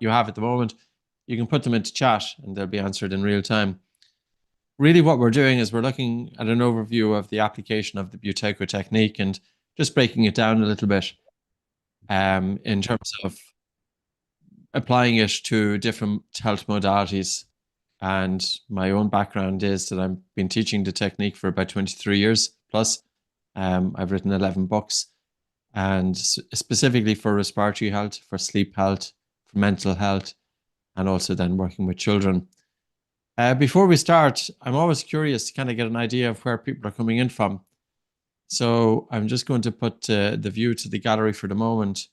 you have at the moment, you can put them into chat and they'll be answered in real time. Really what we're doing is we're looking at an overview of the application of the Buteyko technique and just breaking it down a little bit in terms of applying it to different health modalities. And my own background is that I've been teaching the technique for about 23 years plus. I've written 11 books, and specifically for respiratory health, for sleep health, for mental health, and also then working with children. Before we start, I'm always curious to kind of get an idea of where people are coming in from. So I'm just going to put the view to the gallery for the moment,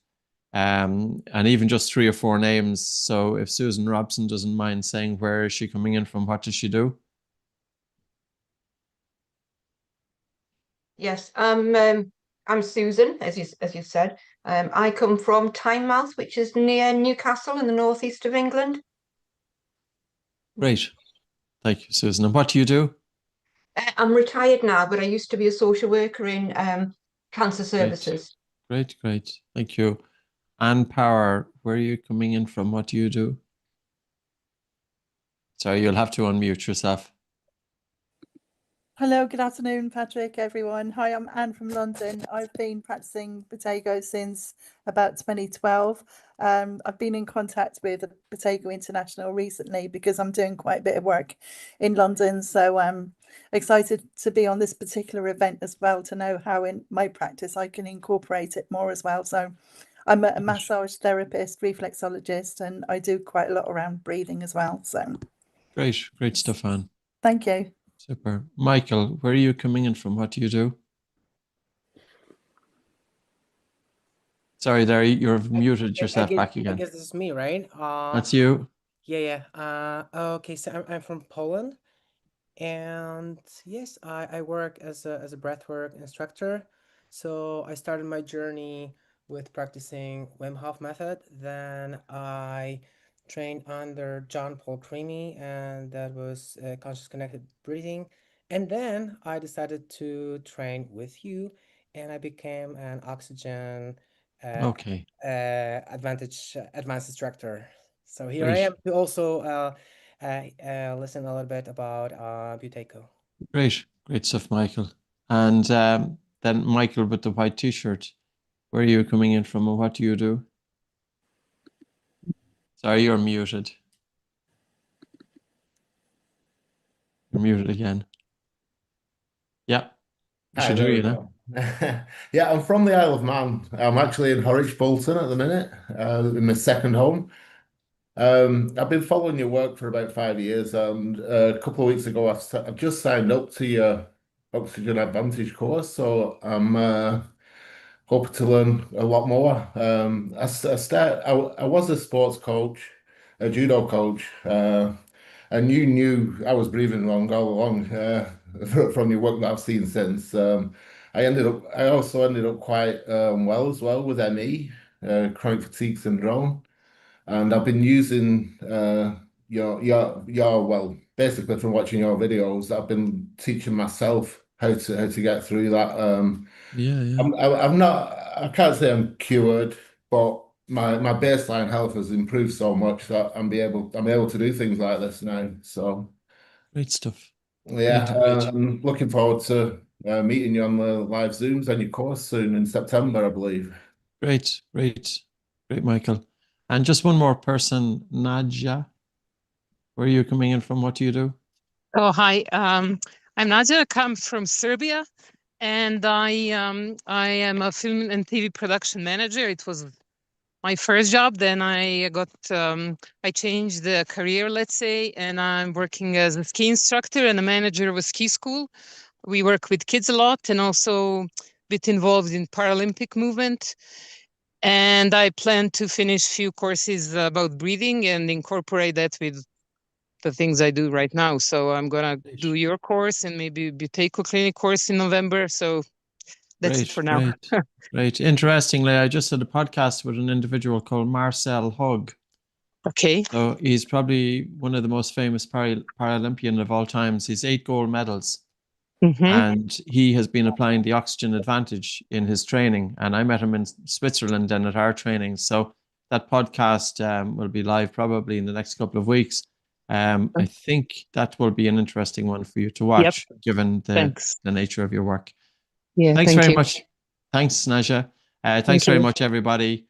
and even just 3 or 4 names. So if Susan Robson doesn't mind saying where is she coming in from, what does she do? Yes, I'm Susan, as you said. I come from Tynemouth, which is near Newcastle in the northeast of England. Great. Thank you, Susan. And what do you do? I'm retired now, but I used to be a social worker in cancer services. Great. Thank you. Anne Power, where are you coming in from? What do you do? Sorry, you'll have to unmute yourself. Hello, good afternoon, Patrick, everyone. Hi, I'm Anne from London. I've been practicing Buteyko since about 2012. I've been in contact with Buteyko International recently because I'm doing quite a bit of work in London. So I'm excited to be on this particular event as well, to know how in my practice I can incorporate it more as well. So I'm a massage therapist, reflexologist, and I do quite a lot around breathing as well. So great stuff, Anne. Thank you. Super. Michael, where are you coming in from? What do you do? Sorry, there, you've muted yourself back again. I guess this is me, right? That's you. Yeah. Okay, so I'm from Poland, and yes, I work as a breathwork instructor. So I started my journey with practicing Wim Hof method. Then I trained under John Paul Creamy, and that was conscious connected breathing. And then I decided to train with you, and I became an oxygen Okay. advanced instructor. So here I Great. am to also listen a little bit about Buteyko. Great stuff, Michael. And then Michael with the white t-shirt, where are you coming in from and what do you do? Sorry, you're muted. You're muted again. Yeah. You should hear you now. Yeah, I'm from the Isle of Man. I'm actually in Horwich Bolton at the minute, in my second home. I've been following your work for about 5 years, and a couple of weeks ago, I've just signed up to your Oxygen Advantage course, so I'm hoping to learn a lot more. I was a sports coach, a judo coach, and you knew I was breathing wrong all along from your work that I've seen since. I also ended up quite well as well with ME, chronic fatigue syndrome. And I've been using your well, basically from watching your videos, I've been teaching myself how to get through that. Yeah. I'm not, I can't say I'm cured, but my baseline health has improved so much that I'm able to do things like this now. So Great stuff. yeah, Great. I'm looking forward to meeting you on the live Zooms on your course soon in September, I believe. Great, Michael. And just one more person, Nadja. Where are you coming in from? What do you do? Oh, hi. I'm Nadja. I come from Serbia, and I am a film and TV production manager. It was my first job. Then I changed the career, let's say, and I'm working as a ski instructor and a manager of a ski school. We work with kids a lot and also a bit involved in Paralympic movement. And I plan to finish few courses about breathing and incorporate that with the things I do right now. So I'm gonna do your course and maybe Buteyko clinic course in November. So that's it for now. Great. Interestingly, I just did a podcast with an individual called Marcel Hug. Okay. So he's probably one of the most famous Paralympian of all times. He's 8 gold medals. And he has been applying the oxygen advantage in his training. And I met him in Switzerland and at our training. So that podcast will be live probably in the next couple of weeks. I think that will be an interesting one for you to watch, given the nature of your work. Yeah, Thanks thank very you. much. Thanks, Naja. Thanks Thank very you. much, everybody.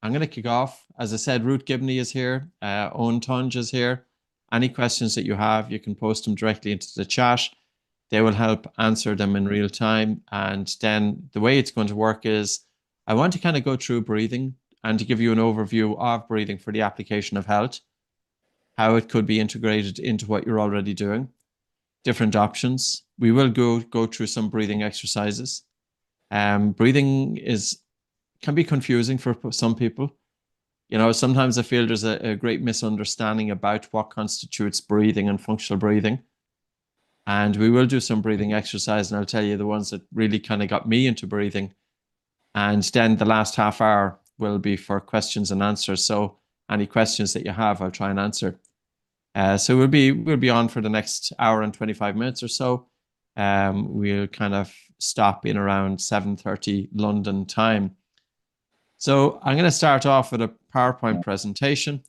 I'm going to kick off. As I said, Ruth Gibney is here. Owen Tunge is here. Any questions that you have, you can post them directly into the chat. They will help answer them in real time. And then the way it's going to work is I want to kind of go through breathing and to give you an overview of breathing for the application of health, how it could be integrated into what you're already doing, different options. We will go through some breathing exercises. Breathing can be confusing for some people. Sometimes I feel there's a great misunderstanding about what constitutes breathing and functional breathing. And we will do some breathing exercise, and I'll tell you the ones that really kind of got me into breathing. And then the last half hour will be for questions and answers. So any questions that you have, I'll try and answer. So we'll be on for the next hour and 25 minutes or so. We'll kind of stop in around 7:30 London time. So I'm going to start off with a PowerPoint presentation.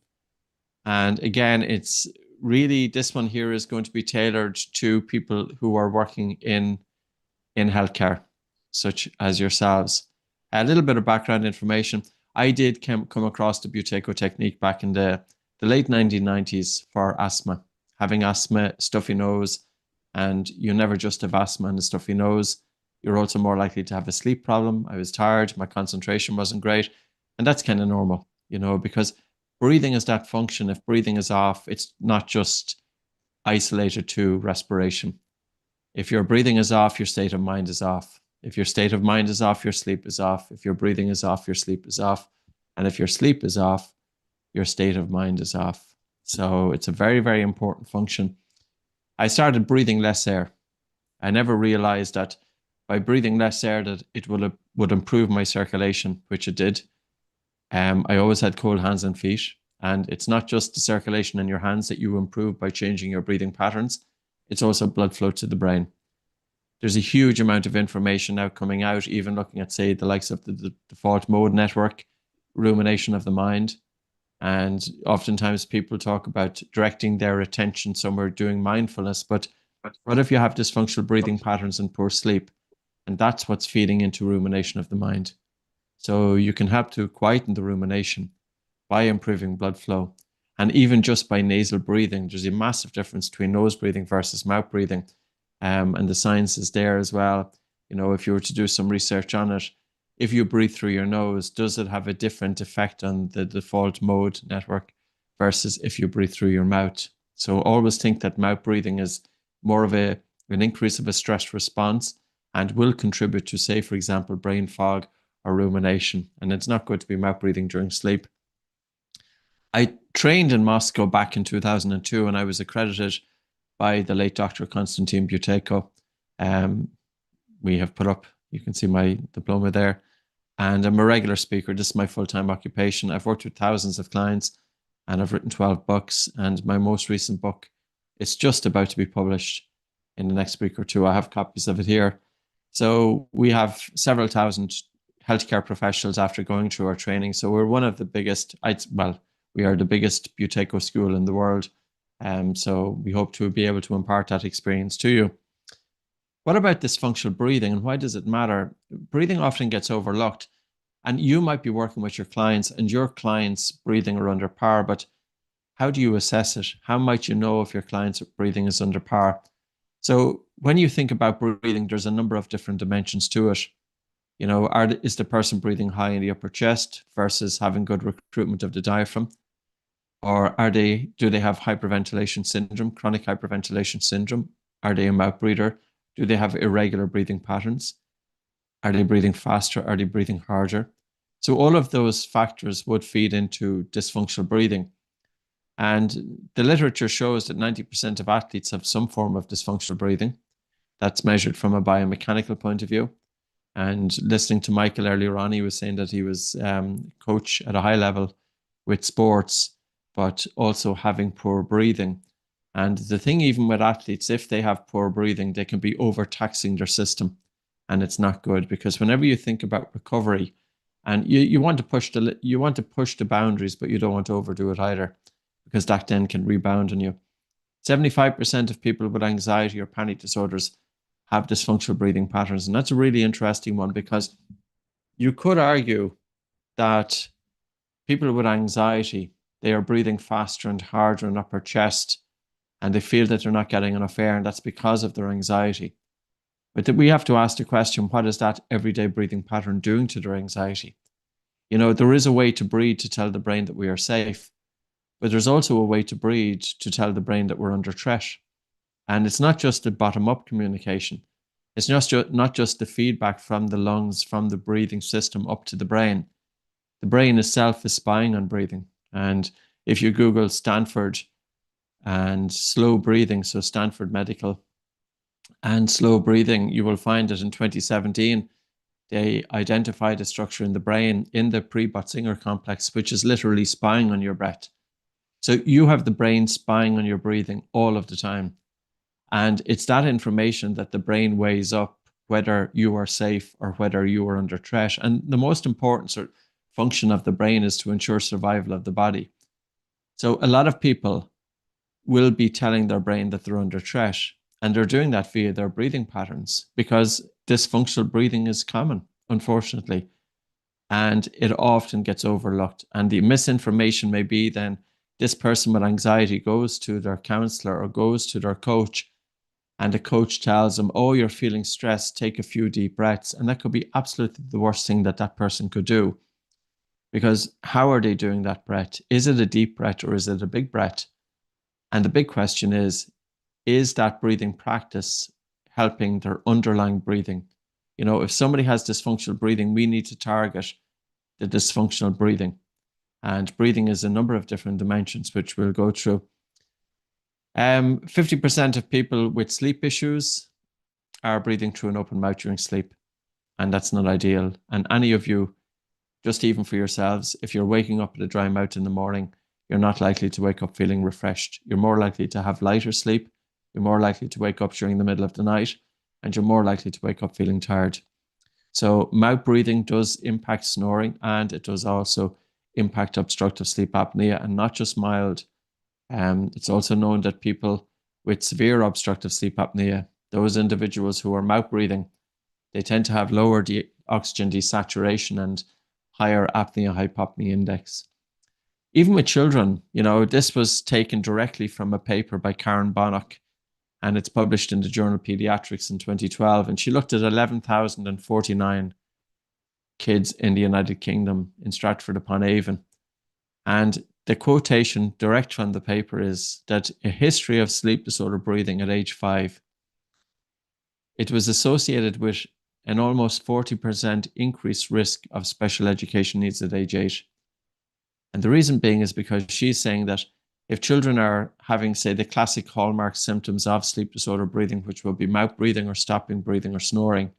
And again, it's really, this one here is going to be tailored to people who are working in healthcare, such as yourselves. A little bit of background information. I did come across the Buteyko technique back in the late 1990s for asthma. Having asthma, stuffy nose, and you never just have asthma and a stuffy nose. You're also more likely to have a sleep problem. I was tired, my concentration wasn't great. And that's kind of normal, because breathing is that function. If breathing is off, it's not just isolated to respiration. If your breathing is off, your state of mind is off. If your state of mind is off, your sleep is off. If your breathing is off, your sleep is off. And if your sleep is off, your state of mind is off. So it's a very, very important function. I started breathing less air. I never realized that by breathing less air that it would improve my circulation, which it did. I always had cold hands and feet. And it's not just the circulation in your hands that you improve by changing your breathing patterns. It's also blood flow to the brain. There's a huge amount of information now coming out, even looking at, say, the likes of the default mode network, rumination of the mind. And oftentimes people talk about directing their attention somewhere, doing mindfulness. But what if you have dysfunctional breathing patterns and poor sleep? And that's what's feeding into rumination of the mind. So you can help to quieten the rumination by improving blood flow. And even just by nasal breathing, there's a massive difference between nose breathing versus mouth breathing. And the science is there as well. If you were to do some research on it, if you breathe through your nose, does it have a different effect on the default mode network versus if you breathe through your mouth? So always think that mouth breathing is more of an increase of a stress response and will contribute to, say, for example, brain fog or rumination. And it's not good to be mouth breathing during sleep. I trained in Moscow back in 2002, and I was accredited by the late Dr. Konstantin Buteyko. We have put up, you can see my diploma there. And I'm a regular speaker. This is my full-time occupation. I've worked with thousands of clients and I've written 12 books. And my most recent book is just about to be published in the next week or two. I have copies of it here. So we have several thousand healthcare professionals after going through our training. So we're one of the biggest, we are the biggest Buteyko school in the world. So we hope to be able to impart that experience to you. What about dysfunctional breathing and why does it matter? Breathing often gets overlooked, and you might be working with your clients and your clients' breathing are under par, but how do you assess it? How might you know if your client's breathing is under par? So when you think about breathing, there's a number of different dimensions to it. Is the person breathing high in the upper chest versus having good recruitment of the diaphragm? Or do they have hyperventilation syndrome, chronic hyperventilation syndrome? Are they a mouth breather? Do they have irregular breathing patterns? Are they breathing faster? Are they breathing harder? So all of those factors would feed into dysfunctional breathing. And the literature shows that 90% of athletes have some form of dysfunctional breathing. That's measured from a biomechanical point of view. And listening to Michael earlier on, he was saying that he was coach at a high level with sports, but also having poor breathing. And the thing, even with athletes, if they have poor breathing, they can be overtaxing their system. And it's not good because whenever you think about recovery, And you want to push the boundaries, but you don't want to overdo it either, because that then can rebound on you. 75% of people with anxiety or panic disorders have dysfunctional breathing patterns. And that's a really interesting one, because you could argue that people with anxiety, they are breathing faster and harder in upper chest, and they feel that they're not getting enough air, and that's because of their anxiety. But we have to ask the question, what is that everyday breathing pattern doing to their anxiety? You know, there is a way to breathe to tell the brain that we are safe, but there's also a way to breathe to tell the brain that we're under threat. And it's not just the bottom-up communication. It's not just the feedback from the lungs, from the breathing system up to the brain. The brain itself is spying on breathing. And if you Google Stanford and slow breathing, so Stanford Medical and slow breathing, you will find that in 2017, they identified a structure in the brain in the pre-Buteyko complex, which is literally spying on your breath. So you have the brain spying on your breathing all of the time. And it's that information that the brain weighs up whether you are safe or whether you are under threat. And the most important function of the brain is to ensure survival of the body. So a lot of people will be telling their brain that they're under threat, and they're doing that via their breathing patterns, because dysfunctional breathing is common, unfortunately, and it often gets overlooked. And the misinformation may be then this person with anxiety goes to their counselor or goes to their coach, and the coach tells them, oh, you're feeling stressed, take a few deep breaths. And that could be absolutely the worst thing that that person could do, because how are they doing that breath? Is it a deep breath or is it a big breath? And the big question is that breathing practice helping their underlying breathing? You know, if somebody has dysfunctional breathing, we need to target the dysfunctional breathing. And breathing is a number of different dimensions, which we'll go through. 50% of people with sleep issues are breathing through an open mouth during sleep. And that's not ideal. And any of you, just even for yourselves, if you're waking up with a dry mouth in the morning, you're not likely to wake up feeling refreshed. You're more likely to have lighter sleep. You're more likely to wake up during the middle of the night, and you're more likely to wake up feeling tired. So mouth breathing does impact snoring, and it does also impact obstructive sleep apnea, and not just mild. It's also known that people with severe obstructive sleep apnea, those individuals who are mouth breathing, they tend to have lower oxygen desaturation and higher apnea-hypopnea index. Even with children, you know, this was taken directly from a paper by Karen Bonnock, and it's published in the journal Pediatrics in 2012. And she looked at 11,049 kids in the United Kingdom in Stratford-upon-Avon. And the quotation direct from the paper is that a history of sleep disorder breathing at age 5, it was associated with an almost 40% increased risk of special education needs at age 8. And the reason being is because she's saying that if children are having, say, the classic hallmark symptoms of sleep disorder breathing, which will be mouth breathing or stopping breathing or snoring,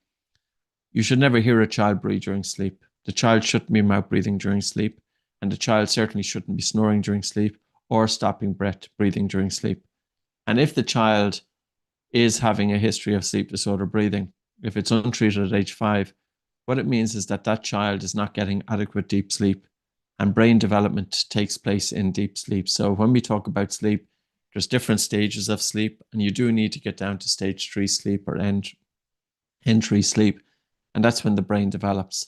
you should never hear a child breathe during sleep. The child shouldn't be mouth breathing during sleep, and the child certainly shouldn't be snoring during sleep or stopping breathing during sleep. And if the child is having a history of sleep disorder breathing, if it's untreated at age 5, what it means is that that child is not getting adequate deep sleep, and brain development takes place in deep sleep. So when we talk about sleep, there's different stages of sleep, and you do need to get down to stage 3 sleep or N3 sleep, and that's when the brain develops.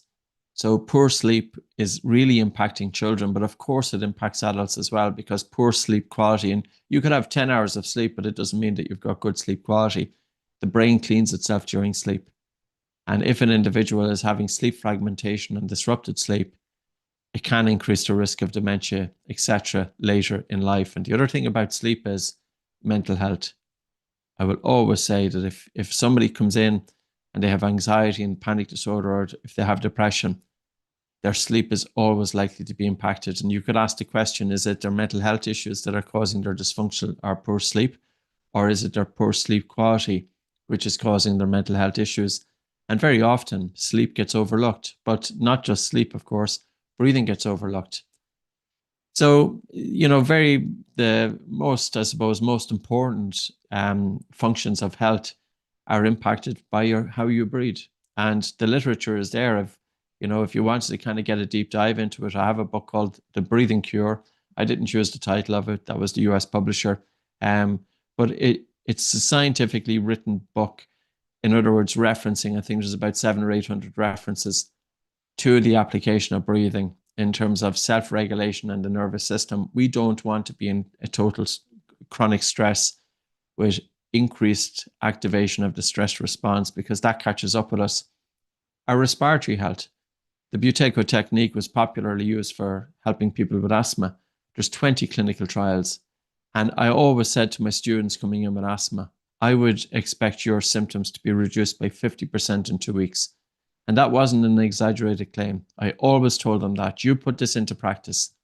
So poor sleep is really impacting children, but of course it impacts adults as well, because poor sleep quality, and you could have 10 hours of sleep, but it doesn't mean that you've got good sleep quality. The brain cleans itself during sleep. And if an individual is having sleep fragmentation and disrupted sleep, it can increase the risk of dementia, etc., later in life. And the other thing about sleep is mental health. I will always say that if somebody comes in and they have anxiety and panic disorder, or if they have depression, their sleep is always likely to be impacted. And you could ask the question, is it their mental health issues that are causing their dysfunctional or poor sleep? Or is it their poor sleep quality, which is causing their mental health issues? And very often sleep gets overlooked, but not just sleep, of course, breathing gets overlooked. So, you know, the most important functions of health are impacted by how you breathe. And the literature is there of, You know, if you wanted to kind of get a deep dive into it, I have a book called The Breathing Cure. I didn't choose the title of it. That was the US publisher. But it's a scientifically written book. In other words, referencing, I think there's about 700 or 800 references to the application of breathing in terms of self-regulation and the nervous system. We don't want to be in a total chronic stress with increased activation of the stress response, because that catches up with us. Our respiratory health. The Buteyko technique was popularly used for helping people with asthma. There's 20 clinical trials. And I always said to my students coming in with asthma, I would expect your symptoms to be reduced by 50% in 2 weeks. And that wasn't an exaggerated claim. I always told them that. You put this into practice.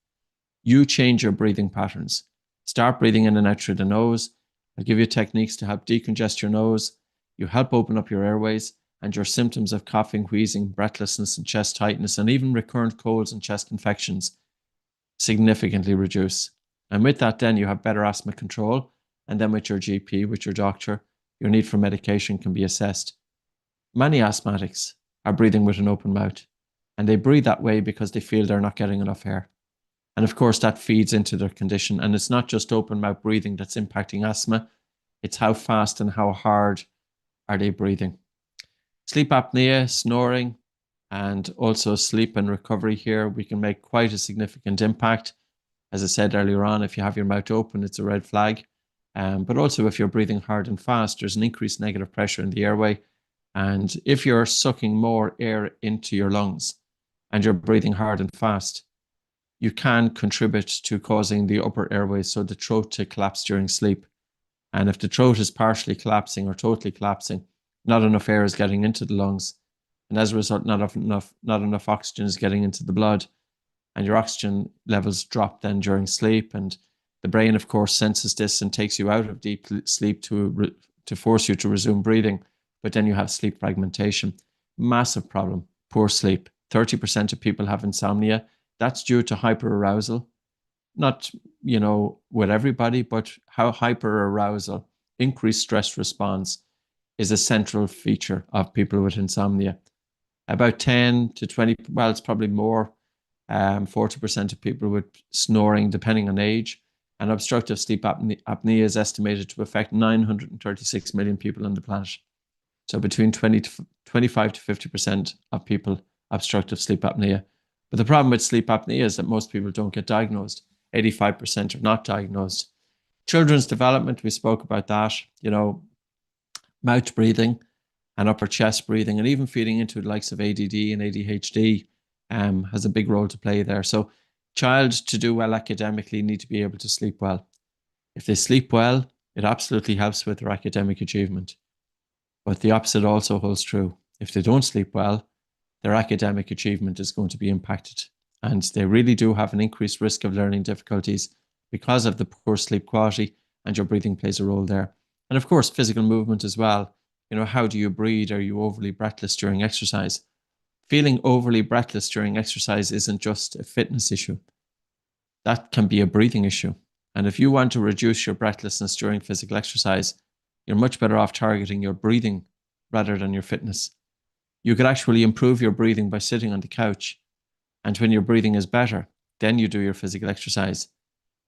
You change your breathing patterns. Start breathing in and out through the nose. I'll give you techniques to help decongest your nose. You help open up your airways, and your symptoms of coughing, wheezing, breathlessness, and chest tightness, and even recurrent colds and chest infections significantly reduce. And with that, then you have better asthma control. And then with your GP, with your doctor, your need for medication can be assessed. Many asthmatics are breathing with an open mouth, and they breathe that way because they feel they're not getting enough air. And of course, that feeds into their condition. And it's not just open mouth breathing that's impacting asthma. It's how fast and how hard are they breathing. Sleep apnea, snoring, and also sleep and recovery here, we can make quite a significant impact. As I said earlier on, if you have your mouth open, it's a red flag. But also if you're breathing hard and fast, there's an increased negative pressure in the airway. And if you're sucking more air into your lungs and you're breathing hard and fast, you can contribute to causing the upper airway, so the throat, to collapse during sleep. And if the throat is partially collapsing or totally collapsing, not enough air is getting into the lungs. And as a result, not enough oxygen is getting into the blood. And your oxygen levels drop then during sleep. And the brain, of course, senses this and takes you out of deep sleep to force you to resume breathing. But then you have sleep fragmentation. Massive problem, poor sleep. 30% of people have insomnia. That's due to hyperarousal. Not, with everybody, but how hyperarousal, increased stress response, is a central feature of people with insomnia. About 10 to 20, well, it's probably more, 40% of people with snoring, depending on age. And obstructive sleep apnea is estimated to affect 936 million people on the planet. So between 25 to 50% of people obstructive sleep apnea. But the problem with sleep apnea is that most people don't get diagnosed. 85% are not diagnosed. Children's development, we spoke about that, mouth breathing and upper chest breathing, and even feeding into the likes of ADD and ADHD has a big role to play there. So child, to do well academically, need to be able to sleep well. If they sleep well, it absolutely helps with their academic achievement. But the opposite also holds true. If they don't sleep well, their academic achievement is going to be impacted. And they really do have an increased risk of learning difficulties because of the poor sleep quality, and your breathing plays a role there. And of course, physical movement as well. How do you breathe? Are you overly breathless during exercise? Feeling overly breathless during exercise isn't just a fitness issue. That can be a breathing issue. And if you want to reduce your breathlessness during physical exercise, you're much better off targeting your breathing rather than your fitness. You could actually improve your breathing by sitting on the couch. And when your breathing is better, then you do your physical exercise.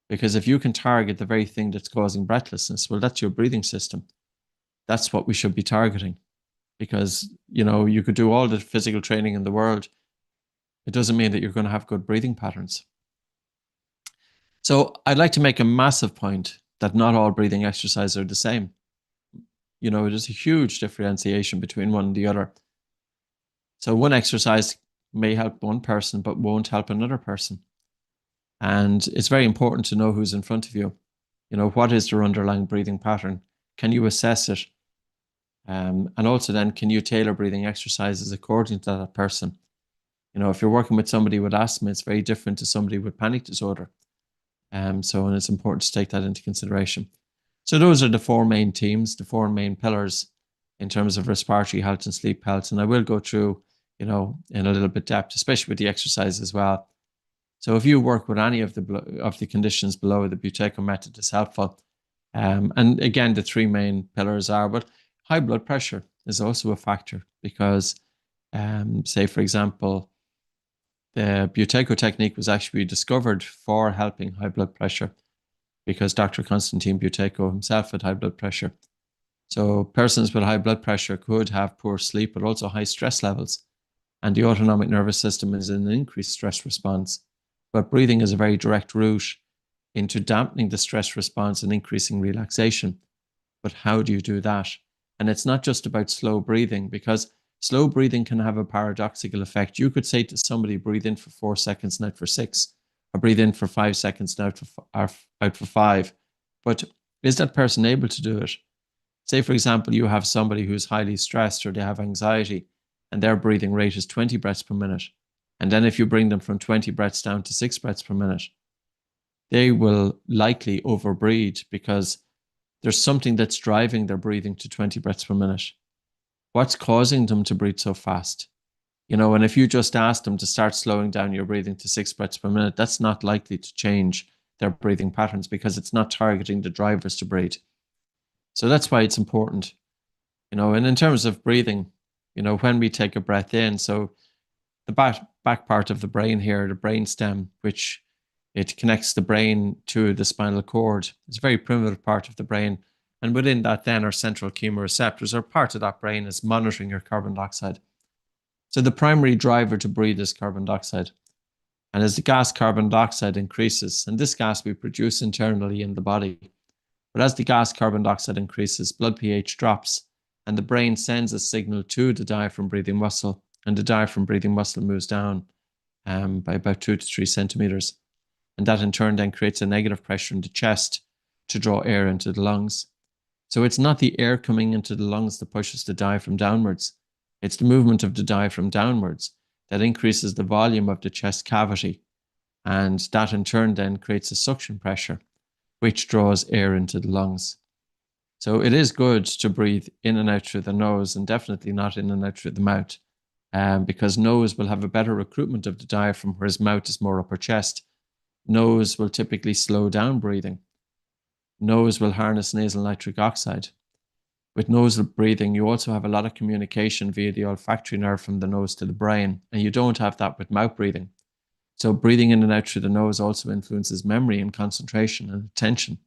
Because if you can target the very thing that's causing breathlessness, well, that's your breathing system. That's what we should be targeting. Because, you could do all the physical training in the world. It doesn't mean that you're going to have good breathing patterns. So I'd like to make a massive point that not all breathing exercises are the same. There's a huge differentiation between one and the other. So one exercise may help one person, but won't help another person. And it's very important to know who's in front of you. What is their underlying breathing pattern? Can you assess it? And also then, can you tailor breathing exercises according to that person? If you're working with somebody with asthma, it's very different to somebody with panic disorder. And it's important to take that into consideration. So those are the four main themes, the four main pillars in terms of respiratory health and sleep health. And I will go through, in a little bit depth, especially with the exercise as well. So if you work with any of the conditions below, the Buteyko method is helpful. And again, the three main pillars are, but high blood pressure is also a factor because, say, for example, The Buteyko technique was actually discovered for helping high blood pressure because Dr. Konstantin Buteyko himself had high blood pressure. So persons with high blood pressure could have poor sleep, but also high stress levels. And the autonomic nervous system is in an increased stress response. But breathing is a very direct route into dampening the stress response and increasing relaxation. But how do you do that? And it's not just about slow breathing, because slow breathing can have a paradoxical effect. You could say to somebody, breathe in for 4 seconds and out for 6, or breathe in for 5 seconds and out for 5. But is that person able to do it? Say, for example, you have somebody who's highly stressed or they have anxiety and their breathing rate is 20 breaths per minute. And then if you bring them from 20 breaths down to 6 breaths per minute, they will likely overbreathe because there's something that's driving their breathing to 20 breaths per minute. What's causing them to breathe so fast? And if you just ask them to start slowing down your breathing to 6 breaths per minute, that's not likely to change their breathing patterns because it's not targeting the drivers to breathe. So that's why it's important, and in terms of breathing, when we take a breath in, so the back part of the brain here, the brain stem, which it connects the brain to the spinal cord. It's a very primitive part of the brain. And within that then are central chemoreceptors, or part of that brain is monitoring your carbon dioxide. So the primary driver to breathe is carbon dioxide. And as the gas carbon dioxide increases, and this gas we produce internally in the body, but as the gas carbon dioxide increases, blood pH drops, and the brain sends a signal to the diaphragm breathing muscle, and the diaphragm breathing muscle moves down by about 2 to 3 centimeters. And that in turn then creates a negative pressure in the chest to draw air into the lungs. So it's not the air coming into the lungs that pushes the diaphragm downwards. It's the movement of the diaphragm downwards that increases the volume of the chest cavity. And that in turn then creates a suction pressure, which draws air into the lungs. So it is good to breathe in and out through the nose, and definitely not in and out through the mouth, because nose will have a better recruitment of the diaphragm, whereas mouth is more upper chest. Nose will typically slow down breathing. Nose will harness nasal nitric oxide. With nasal breathing, you also have a lot of communication via the olfactory nerve from the nose to the brain, and you don't have that with mouth breathing. So breathing in and out through the nose also influences memory and concentration and attention.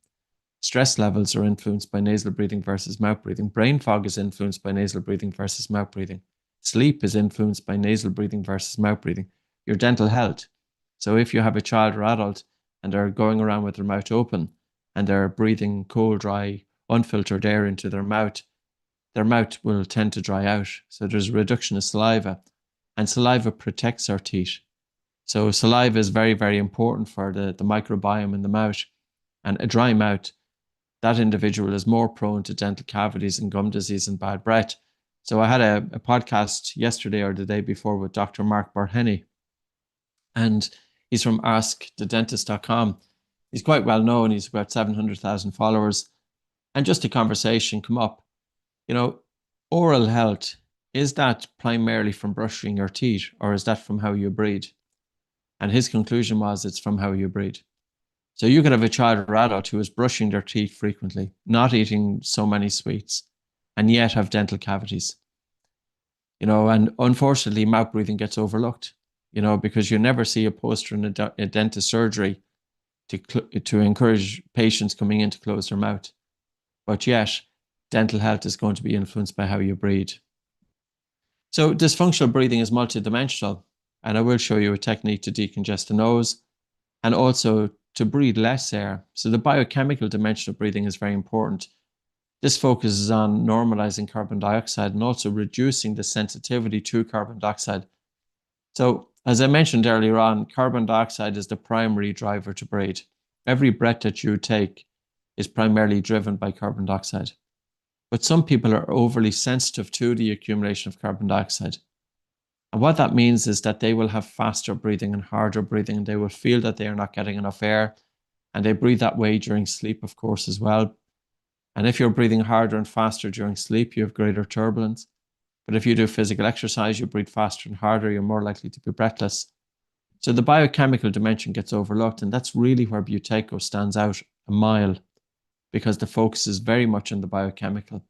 Stress levels are influenced by nasal breathing versus mouth breathing. Brain fog is influenced by nasal breathing versus mouth breathing. Sleep is influenced by nasal breathing versus mouth breathing. Your dental health. So if you have a child or adult and they're going around with their mouth open and they're breathing cold, dry, unfiltered air into their mouth will tend to dry out. So there's a reduction of saliva, and saliva protects our teeth. So saliva is very, very important for the microbiome in the mouth. And a dry mouth, that individual is more prone to dental cavities and gum disease and bad breath. So I had a podcast yesterday or the day before with Dr. Mark Barhenny, and he's from askthedentist.com. He's quite well known. He's about 700,000 followers. And just a conversation come up, oral health, is that primarily from brushing your teeth, or is that from how you breathe? And his conclusion was it's from how you breathe. So you could have a child or adult who is brushing their teeth frequently, not eating so many sweets, and yet have dental cavities. And unfortunately, mouth breathing gets overlooked, because you never see a poster in a dentist surgery to encourage patients coming in to close their mouth. But yet, dental health is going to be influenced by how you breathe. So dysfunctional breathing is multidimensional, and I will show you a technique to decongest the nose and also to breathe less air. So the biochemical dimension of breathing is very important. This focuses on normalizing carbon dioxide and also reducing the sensitivity to carbon dioxide. So as I mentioned earlier on, carbon dioxide is the primary driver to breathe. Every breath that you take is primarily driven by carbon dioxide. But some people are overly sensitive to the accumulation of carbon dioxide. And what that means is that they will have faster breathing and harder breathing, and they will feel that they are not getting enough air. And they breathe that way during sleep, of course, as well. And if you're breathing harder and faster during sleep, you have greater turbulence. But if you do physical exercise, you breathe faster and harder, you're more likely to be breathless. So the biochemical dimension gets overlooked, and that's really where Buteyko stands out a mile, because the focus is very much on the biochemical.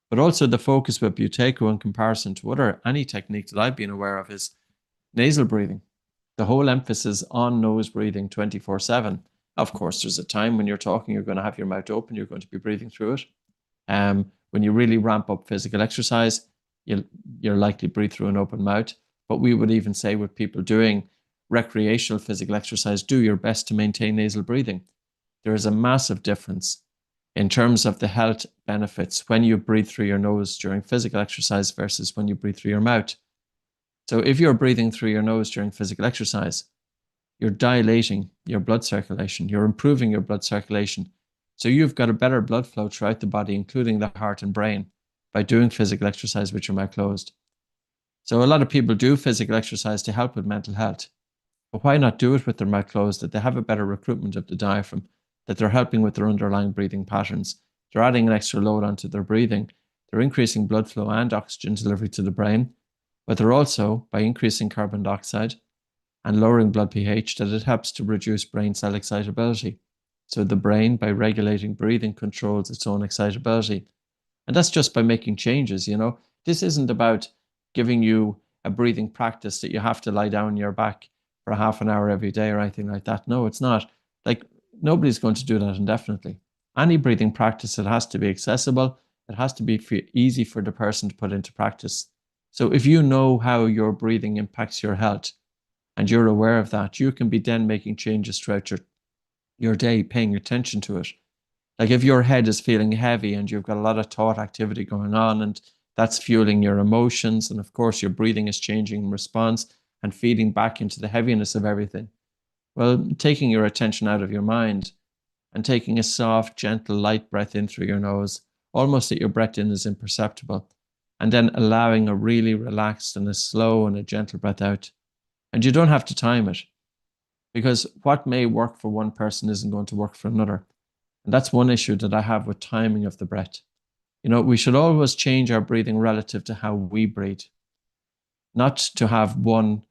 But also the focus with Buteyko in comparison to any technique that I've been aware of is nasal breathing. the whole emphasis on nose breathing 24/7. Of course, there's a time when you're talking, you're going to have your mouth open, you're going to be breathing through it. When you really ramp up physical exercise, you're likely to breathe through an open mouth. But we would even say with people doing recreational physical exercise, do your best to maintain nasal breathing. There is a massive difference in terms of the health benefits when you breathe through your nose during physical exercise versus when you breathe through your mouth. So if you're breathing through your nose during physical exercise, you're dilating your blood circulation, you're improving your blood circulation. So you've got a better blood flow throughout the body, including the heart and brain, by doing physical exercise with your mouth closed. So a lot of people do physical exercise to help with mental health. But why not do it with their mouth closed, that they have a better recruitment of the diaphragm, that they're helping with their underlying breathing patterns. They're adding an extra load onto their breathing. They're increasing blood flow and oxygen delivery to the brain. But they're also, by increasing carbon dioxide and lowering blood pH, that it helps to reduce brain cell excitability. So the brain, by regulating breathing, controls its own excitability. And that's just by making changes, you know. This isn't about giving you a breathing practice that you have to lie down on your back for a half an hour every day or anything like that. No, it's not. Like, nobody's going to do that indefinitely. Any breathing practice, it has to be accessible. It has to be easy for the person to put into practice. So if you know how your breathing impacts your health and you're aware of that, you can be then making changes throughout your day, paying attention to it. Like if your head is feeling heavy and you've got a lot of thought activity going on and that's fueling your emotions, and of course your breathing is changing in response and feeding back into the heaviness of everything. Well, taking your attention out of your mind and taking a soft, gentle, light breath in through your nose, almost that your breath in is imperceptible, and then allowing a really relaxed and a slow and a gentle breath out. And you don't have to time it, because what may work for one person isn't going to work for another. And that's one issue that I have with timing of the breath. You know, we should always change our breathing relative to how we breathe, not to have one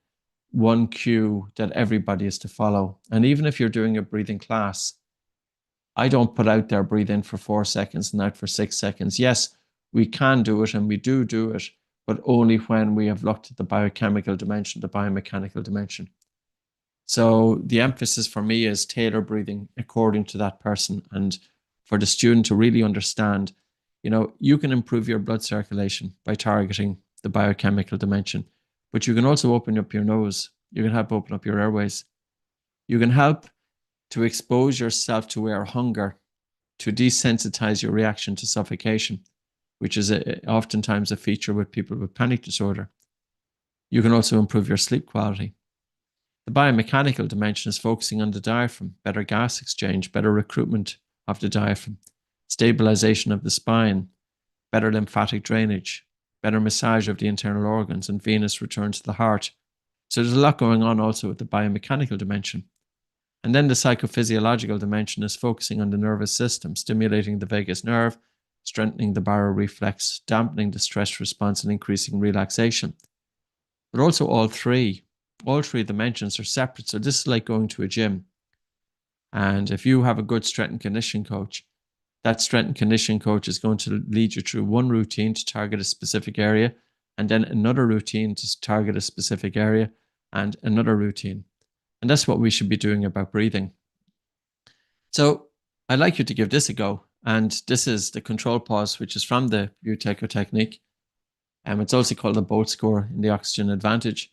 cue that everybody is to follow. And even if you're doing a breathing class, I don't put out there breathe in for 4 seconds and out for 6 seconds. Yes, we can do it and we do it, but only when we have looked at the biochemical dimension, the biomechanical dimension. So the emphasis for me is tailor breathing according to that person, and for the student to really understand, you know, you can improve your blood circulation by targeting the biochemical dimension, but you can also open up your nose. You can help open up your airways. You can help to expose yourself to air hunger, to desensitize your reaction to suffocation, which is oftentimes a feature with people with panic disorder. You can also improve your sleep quality. The biomechanical dimension is focusing on the diaphragm, better gas exchange, better recruitment of the diaphragm, stabilization of the spine, better lymphatic drainage, better massage of the internal organs, and venous return to the heart. So there's a lot going on also with the biomechanical dimension. And then the psychophysiological dimension is focusing on the nervous system, stimulating the vagus nerve, strengthening the baroreflex, dampening the stress response, and increasing relaxation. But also all three dimensions are separate. So this is like going to a gym. And if you have a good strength and conditioning coach, that strength and conditioning coach is going to lead you through one routine to target a specific area, and then another routine to target a specific area, and another routine. And that's what we should be doing about breathing. So I'd like you to give this a go. And this is the control pause, which is from the Buteyko technique. It's also called the boat score in the oxygen advantage.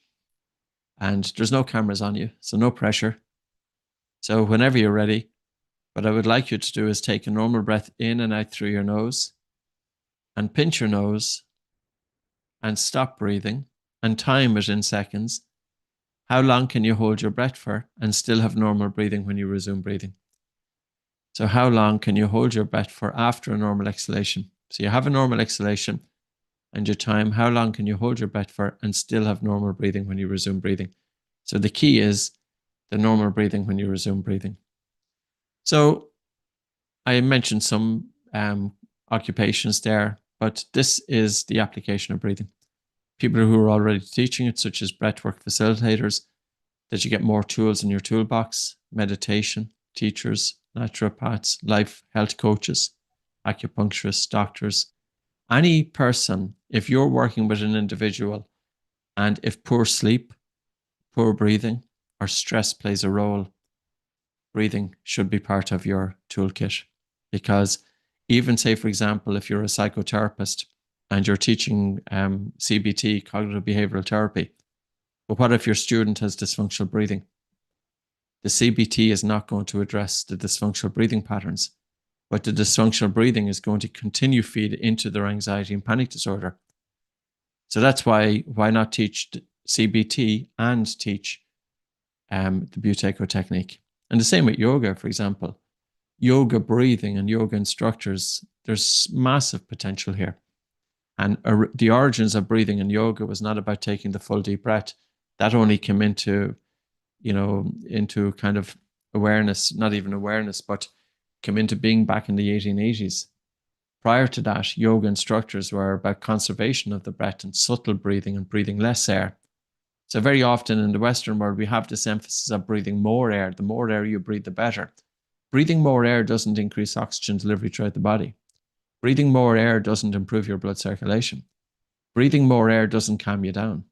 And there's no cameras on you, so no pressure. So whenever you're ready, what I would like you to do is take a normal breath in and out through your nose, and pinch your nose and stop breathing and time it in seconds. How long can you hold your breath for and still have normal breathing when you resume breathing? So how long can you hold your breath for after a normal exhalation? So you have a normal exhalation and your time, how long can you hold your breath for and still have normal breathing when you resume breathing? So the key is the normal breathing when you resume breathing. So I mentioned some occupations there, but this is the application of breathing. People who are already teaching it, such as breathwork facilitators, that you get more tools in your toolbox, meditation, teachers, naturopaths, life health coaches, acupuncturists, doctors, any person, if you're working with an individual and if poor sleep, poor breathing, or stress plays a role, breathing should be part of your toolkit. Because even say, for example, if you're a psychotherapist and you're teaching CBT, cognitive behavioral therapy, but what if your student has dysfunctional breathing? The CBT is not going to address the dysfunctional breathing patterns, but the dysfunctional breathing is going to continue feed into their anxiety and panic disorder. So that's why not teach CBT and teach the Buteyko technique. And the same with yoga, for example. Yoga breathing and yoga instructors, there's massive potential here. And the origins of breathing in yoga was not about taking the full deep breath. That only came into, into kind of awareness, not even awareness, but came into being back in the 1880s. Prior to that, yoga instructors were about conservation of the breath and subtle breathing and breathing less air. So very often in the Western world, we have this emphasis of breathing more air. The more air you breathe, the better. Breathing more air doesn't increase oxygen delivery throughout the body. Breathing more air doesn't improve your blood circulation. Breathing more air doesn't calm you down.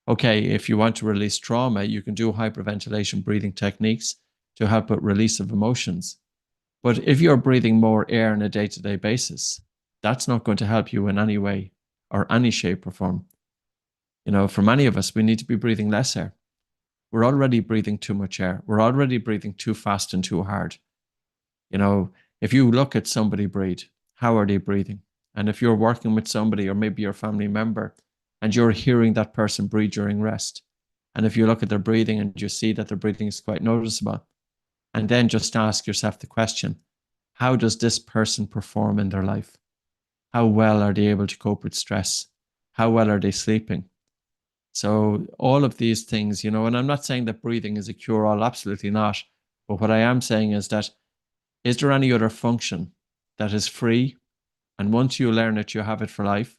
Okay, if you want to release trauma, you can do hyperventilation breathing techniques to help with release of emotions. But if you're breathing more air on a day-to-day basis, that's not going to help you in any way or any shape or form. For many of us, we need to be breathing less air. We're already breathing too much air. We're already breathing too fast and too hard. If you look at somebody breathe, how are they breathing? And if you're working with somebody or maybe your family member and you're hearing that person breathe during rest, and if you look at their breathing and you see that their breathing is quite noticeable, and then just ask yourself the question, how does this person perform in their life? How well are they able to cope with stress? How well are they sleeping? So all of these things, and I'm not saying that breathing is a cure-all, absolutely not. But what I am saying is that, is there any other function that is free? And once you learn it, you have it for life,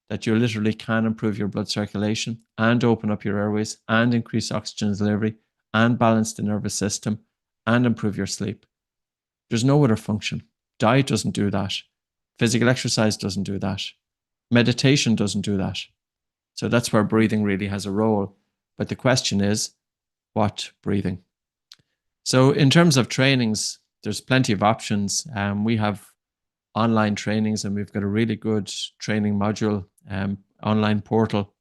that you literally can improve your blood circulation and open up your airways and increase oxygen delivery and balance the nervous system and improve your sleep. There's no other function. Diet doesn't do that. Physical exercise doesn't do that. Meditation doesn't do that. So that's where breathing really has a role. But the question is, what breathing? So in terms of trainings, there's plenty of options. We have online trainings and we've got a really good training module, online portal.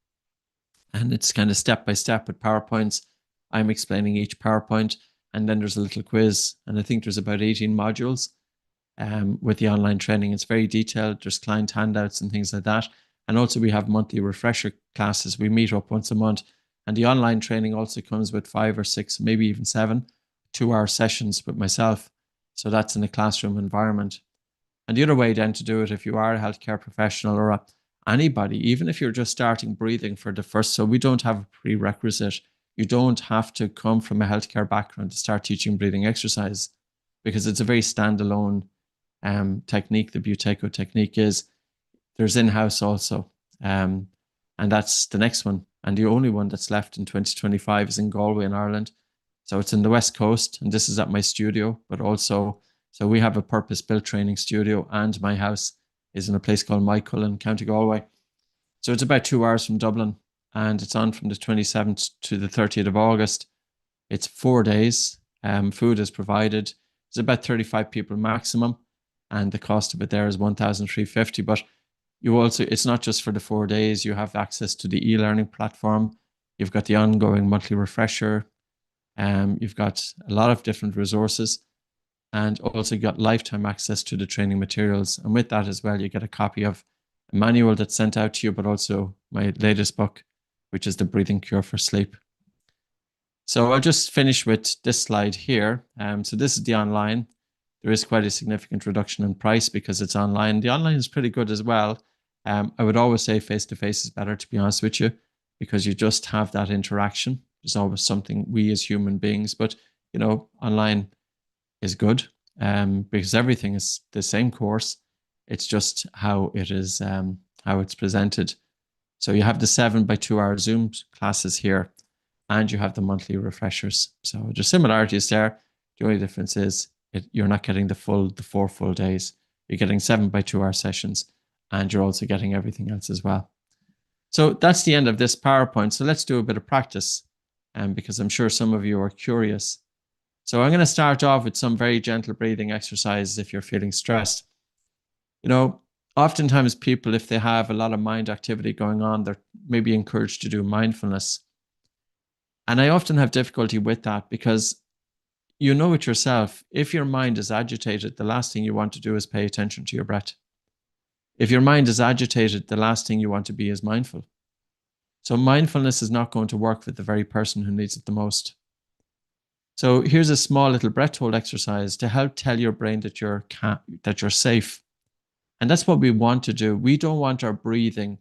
And it's kind of step-by-step with PowerPoints. I'm explaining each PowerPoint. And then there's a little quiz. And I think there's about 18 modules with the online training. It's very detailed. There's client handouts and things like that. And also we have monthly refresher classes. We meet up once a month. And the online training also comes with 5 or 6, maybe even 7 2-hour sessions with myself. So that's in a classroom environment. And the other way then to do it, if you are a healthcare professional or anybody, even if you're just starting breathing for the first, so we don't have a prerequisite. You don't have to come from a healthcare background to start teaching breathing exercise, because it's a very standalone technique. The Buteyko technique is, there's in-house also. And that's the next one. And the only one that's left in 2025 is in Galway in Ireland. So it's in the West Coast, and this is at my studio, but also, so we have a purpose-built training studio, and my house is in a place called Mycullen, County Galway. So it's about 2 hours from Dublin, and it's on from the 27th to the 30th of August. It's 4 days. Food is provided. It's about 35 people maximum, and the cost of it there is 1,350. But you also, it's not just for the 4 days. You have access to the e-learning platform. You've got the ongoing monthly refresher. You've got a lot of different resources, and also got lifetime access to the training materials. And with that as well, you get a copy of a manual that's sent out to you, but also my latest book, which is The Breathing Cure for Sleep. So I'll just finish with this slide here. So this is the online. There is quite a significant reduction in price because it's online. The online is pretty good as well. I would always say face-to-face is better, to be honest with you, because you just have that interaction. There's always something we as human beings, but online is good because everything is the same course. It's just how it is, how it's presented. So you have the 7 by 2 hour Zoom classes here, and you have the monthly refreshers. So there's similarities there. The only difference is you're not getting the 4 full days. You're getting 7 by 2 hour sessions, and you're also getting everything else as well. So that's the end of this PowerPoint. So let's do a bit of practice. because I'm sure some of you are curious. So I'm going to start off with some very gentle breathing exercises if you're feeling stressed. You know, oftentimes people, if they have a lot of mind activity going on, they're maybe encouraged to do mindfulness. And I often have difficulty with that because you know it yourself. If your mind is agitated, the last thing you want to do is pay attention to your breath. If your mind is agitated, the last thing you want to be is mindful. So mindfulness is not going to work with the very person who needs it the most. So here's a small little breath hold exercise to help tell your brain that you're safe. And that's what we want to do. We don't want our breathing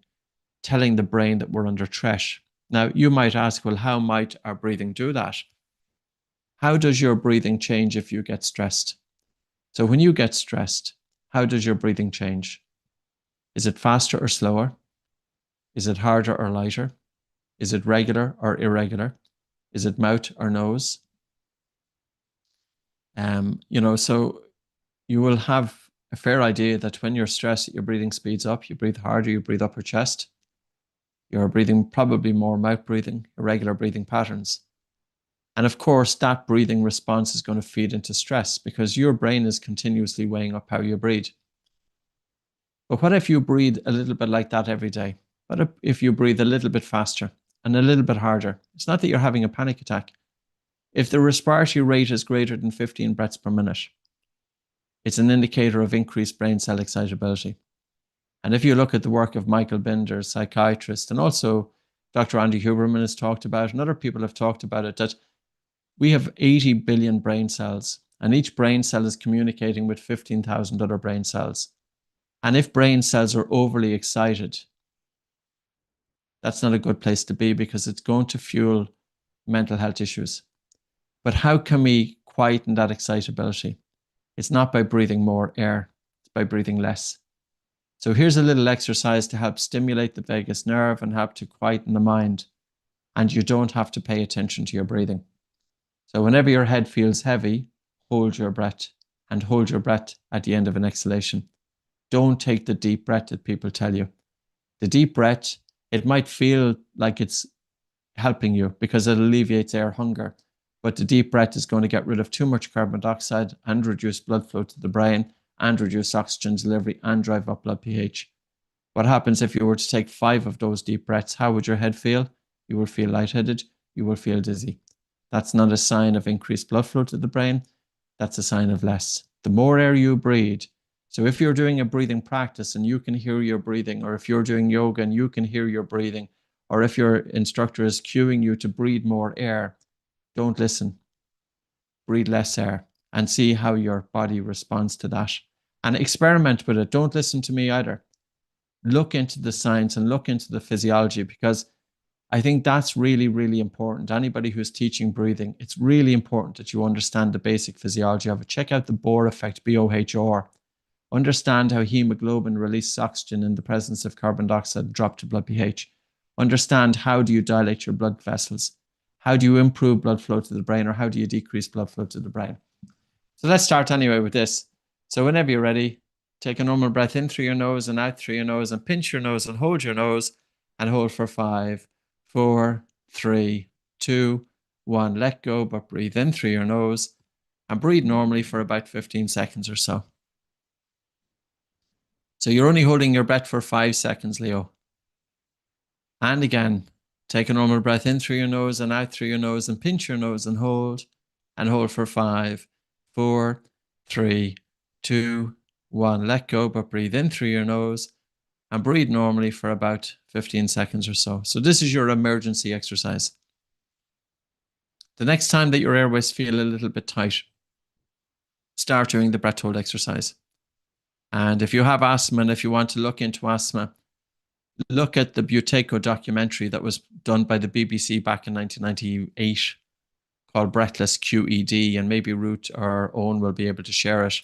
telling the brain that we're under threat. Now, you might ask, well, how might our breathing do that? How does your breathing change if you get stressed? So when you get stressed, how does your breathing change? Is it faster or slower? Is it harder or lighter? Is it regular or irregular? Is it mouth or nose? So you will have a fair idea that when you're stressed, your breathing speeds up, you breathe harder, you breathe upper chest. You're breathing probably more mouth breathing, irregular breathing patterns. And of course, that breathing response is going to feed into stress because your brain is continuously weighing up how you breathe. But what if you breathe a little bit like that every day? What if you breathe a little bit faster and a little bit harder? It's not that you're having a panic attack. If the respiratory rate is greater than 15 breaths per minute, it's an indicator of increased brain cell excitability. And if you look at the work of Michael Binder, psychiatrist, and also Dr. Andy Huberman has talked about, and other people have talked about it, that we have 80 billion brain cells, and each brain cell is communicating with 15,000 other brain cells. And if brain cells are overly excited, that's not a good place to be because it's going to fuel mental health issues. But how can we quieten that excitability? It's not by breathing more air, it's by breathing less. So here's a little exercise to help stimulate the vagus nerve and help to quieten the mind. And you don't have to pay attention to your breathing. So whenever your head feels heavy, hold your breath and hold your breath at the end of an exhalation. Don't take the deep breath that people tell you. The deep breath, it might feel like it's helping you because it alleviates air hunger. But the deep breath is going to get rid of too much carbon dioxide and reduce blood flow to the brain and reduce oxygen delivery and drive up blood pH. What happens if you were to take 5 of those deep breaths? How would your head feel? You will feel lightheaded. You will feel dizzy. That's not a sign of increased blood flow to the brain. That's a sign of less. The more air you breathe. So if you're doing a breathing practice and you can hear your breathing, or if you're doing yoga and you can hear your breathing, or if your instructor is cueing you to breathe more air, don't listen. Breathe less air and see how your body responds to that. And experiment with it. Don't listen to me either. Look into the science and look into the physiology because I think that's really, really important. Anybody who's teaching breathing, it's really important that you understand the basic physiology of it. Check out the Bohr effect, BOHR. Understand how hemoglobin releases oxygen in the presence of carbon dioxide, drop to blood pH. Understand how do you dilate your blood vessels? How do you improve blood flow to the brain, or how do you decrease blood flow to the brain? So let's start anyway with this. So whenever you're ready, take a normal breath in through your nose and out through your nose and pinch your nose and hold your nose and hold for 5, 4, 3, 2, 1. Let go, but breathe in through your nose and breathe normally for about 15 seconds or so. So you're only holding your breath for 5 seconds, Leo. And again, take a normal breath in through your nose and out through your nose and pinch your nose and hold for 5, 4, 3, 2, 1. Let go, but breathe in through your nose and breathe normally for about 15 seconds or so. So this is your emergency exercise. The next time that your airways feel a little bit tight, start doing the breath hold exercise. And if you have asthma and if you want to look into asthma, look at the Buteyko documentary that was done by the BBC back in 1998 called Breathless QED, and maybe Ruth or Owen will be able to share it.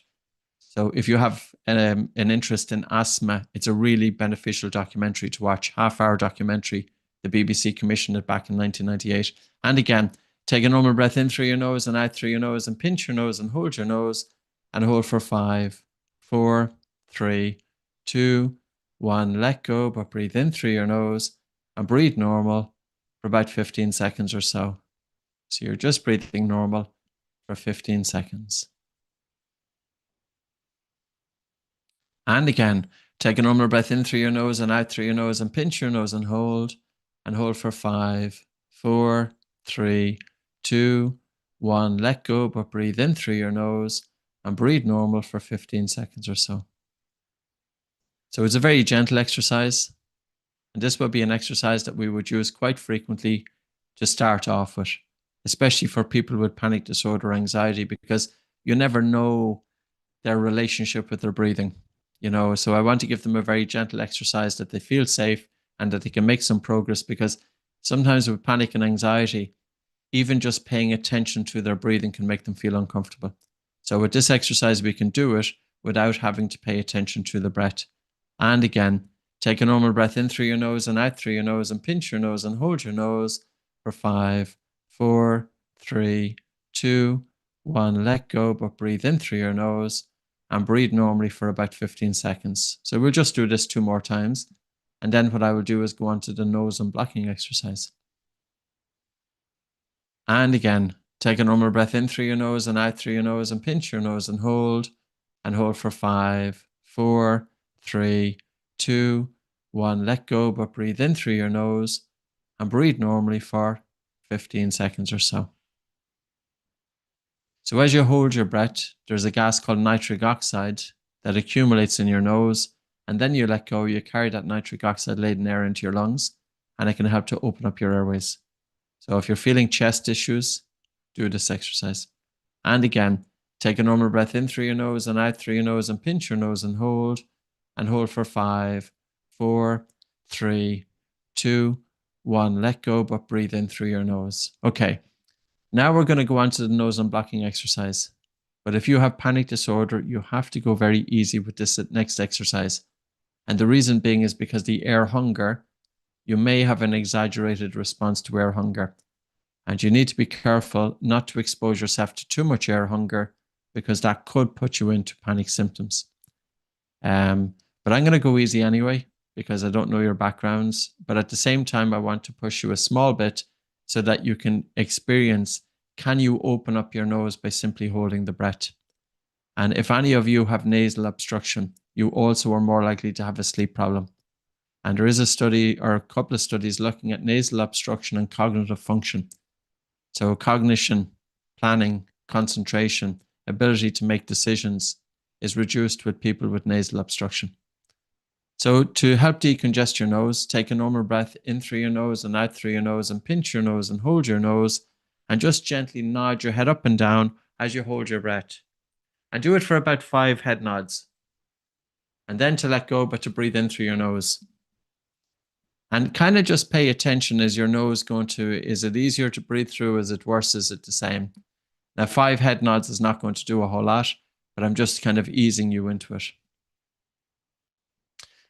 So if you have an interest in asthma, it's a really beneficial documentary to watch, half-hour documentary. The BBC commissioned it back in 1998. And again, take a normal breath in through your nose and out through your nose and pinch your nose and hold and hold for 5, 4, 3, 2, 1. Let go, but breathe in through your nose and breathe normal for about 15 seconds or so. So you're just breathing normal for 15 seconds. And again, take a normal breath in through your nose and out through your nose, and pinch your nose and hold for 5, 4, 3, 2, 1. Let go, but breathe in through your nose and breathe normal for 15 seconds or so. So it's a very gentle exercise. And this would be an exercise that we would use quite frequently to start off with, especially for people with panic disorder or anxiety, because you never know their relationship with their breathing. So I want to give them a very gentle exercise that they feel safe and that they can make some progress, because sometimes with panic and anxiety, even just paying attention to their breathing can make them feel uncomfortable. So with this exercise, we can do it without having to pay attention to the breath. And again, take a normal breath in through your nose and out through your nose, and pinch your nose and hold your nose for 5, 4, 3, 2, 1. Let go, but breathe in through your nose and breathe normally for about 15 seconds. So we'll just do this 2 more times. And then what I will do is go on to the nose and blocking exercise. And again, take a normal breath in through your nose and out through your nose, and pinch your nose and hold for 5, 4, 3, 2, 1. Let go, but breathe in through your nose and breathe normally for 15 seconds or so. So as you hold your breath, there's a gas called nitric oxide that accumulates in your nose, and then you let go, you carry that nitric oxide laden air into your lungs, and it can help to open up your airways. So if you're feeling chest issues, do this exercise. And again, take a normal breath in through your nose and out through your nose, and pinch your nose and hold for 5, 4, 3, 2, 1. Let go, but breathe in through your nose. Okay. Now we're going to go on to the nose unblocking exercise. But if you have panic disorder, you have to go very easy with this next exercise. And the reason being is because the air hunger, you may have an exaggerated response to air hunger. And you need to be careful not to expose yourself to too much air hunger, because that could put you into panic symptoms. But I'm going to go easy anyway, because I don't know your backgrounds. But at the same time, I want to push you a small bit so that you can experience, can you open up your nose by simply holding the breath? And if any of you have nasal obstruction, you also are more likely to have a sleep problem. And there is a study, or a couple of studies, looking at nasal obstruction and cognitive function. So cognition, planning, concentration, ability to make decisions is reduced with people with nasal obstruction. So to help decongest your nose, take a normal breath in through your nose and out through your nose, and pinch your nose and hold your nose, and just gently nod your head up and down as you hold your breath. And do it for about 5 head nods. And then to let go, but to breathe in through your nose. And kind of just pay attention, is your nose going to, is it easier to breathe through? Is it worse? Is it the same? Now 5 head nods is not going to do a whole lot, but I'm just kind of easing you into it.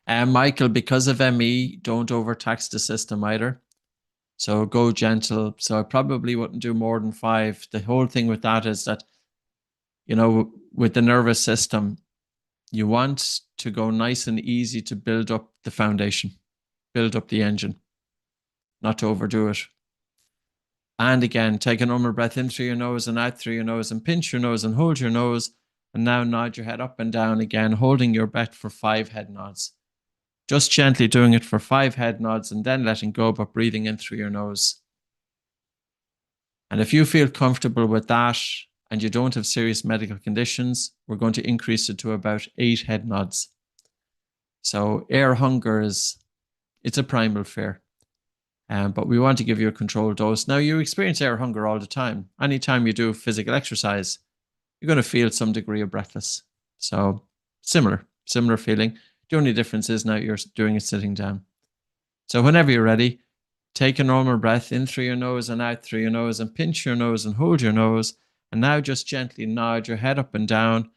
Michael, because of ME, don't overtax the system either. So go gentle. So I probably wouldn't do more than 5. The whole thing with that is that, with the nervous system, you want to go nice and easy to build up the foundation, build up the engine, not to overdo it. And again, take a normal breath in through your nose and out through your nose, and pinch your nose and hold your nose. And now nod your head up and down again, holding your breath for 5 head nods. Just gently doing it for 5 head nods, and then letting go, but breathing in through your nose. And if you feel comfortable with that and you don't have serious medical conditions, we're going to increase it to about 8 head nods. So air hunger it's a primal fear. But we want to give you a controlled dose. Now, you experience air hunger all the time. Anytime you do physical exercise, you're going to feel some degree of breathless. So similar feeling. The only difference is now you're doing it sitting down. So whenever you're ready, take a normal breath in through your nose and out through your nose, and pinch your nose and hold your nose. And now just gently nod your head up and down,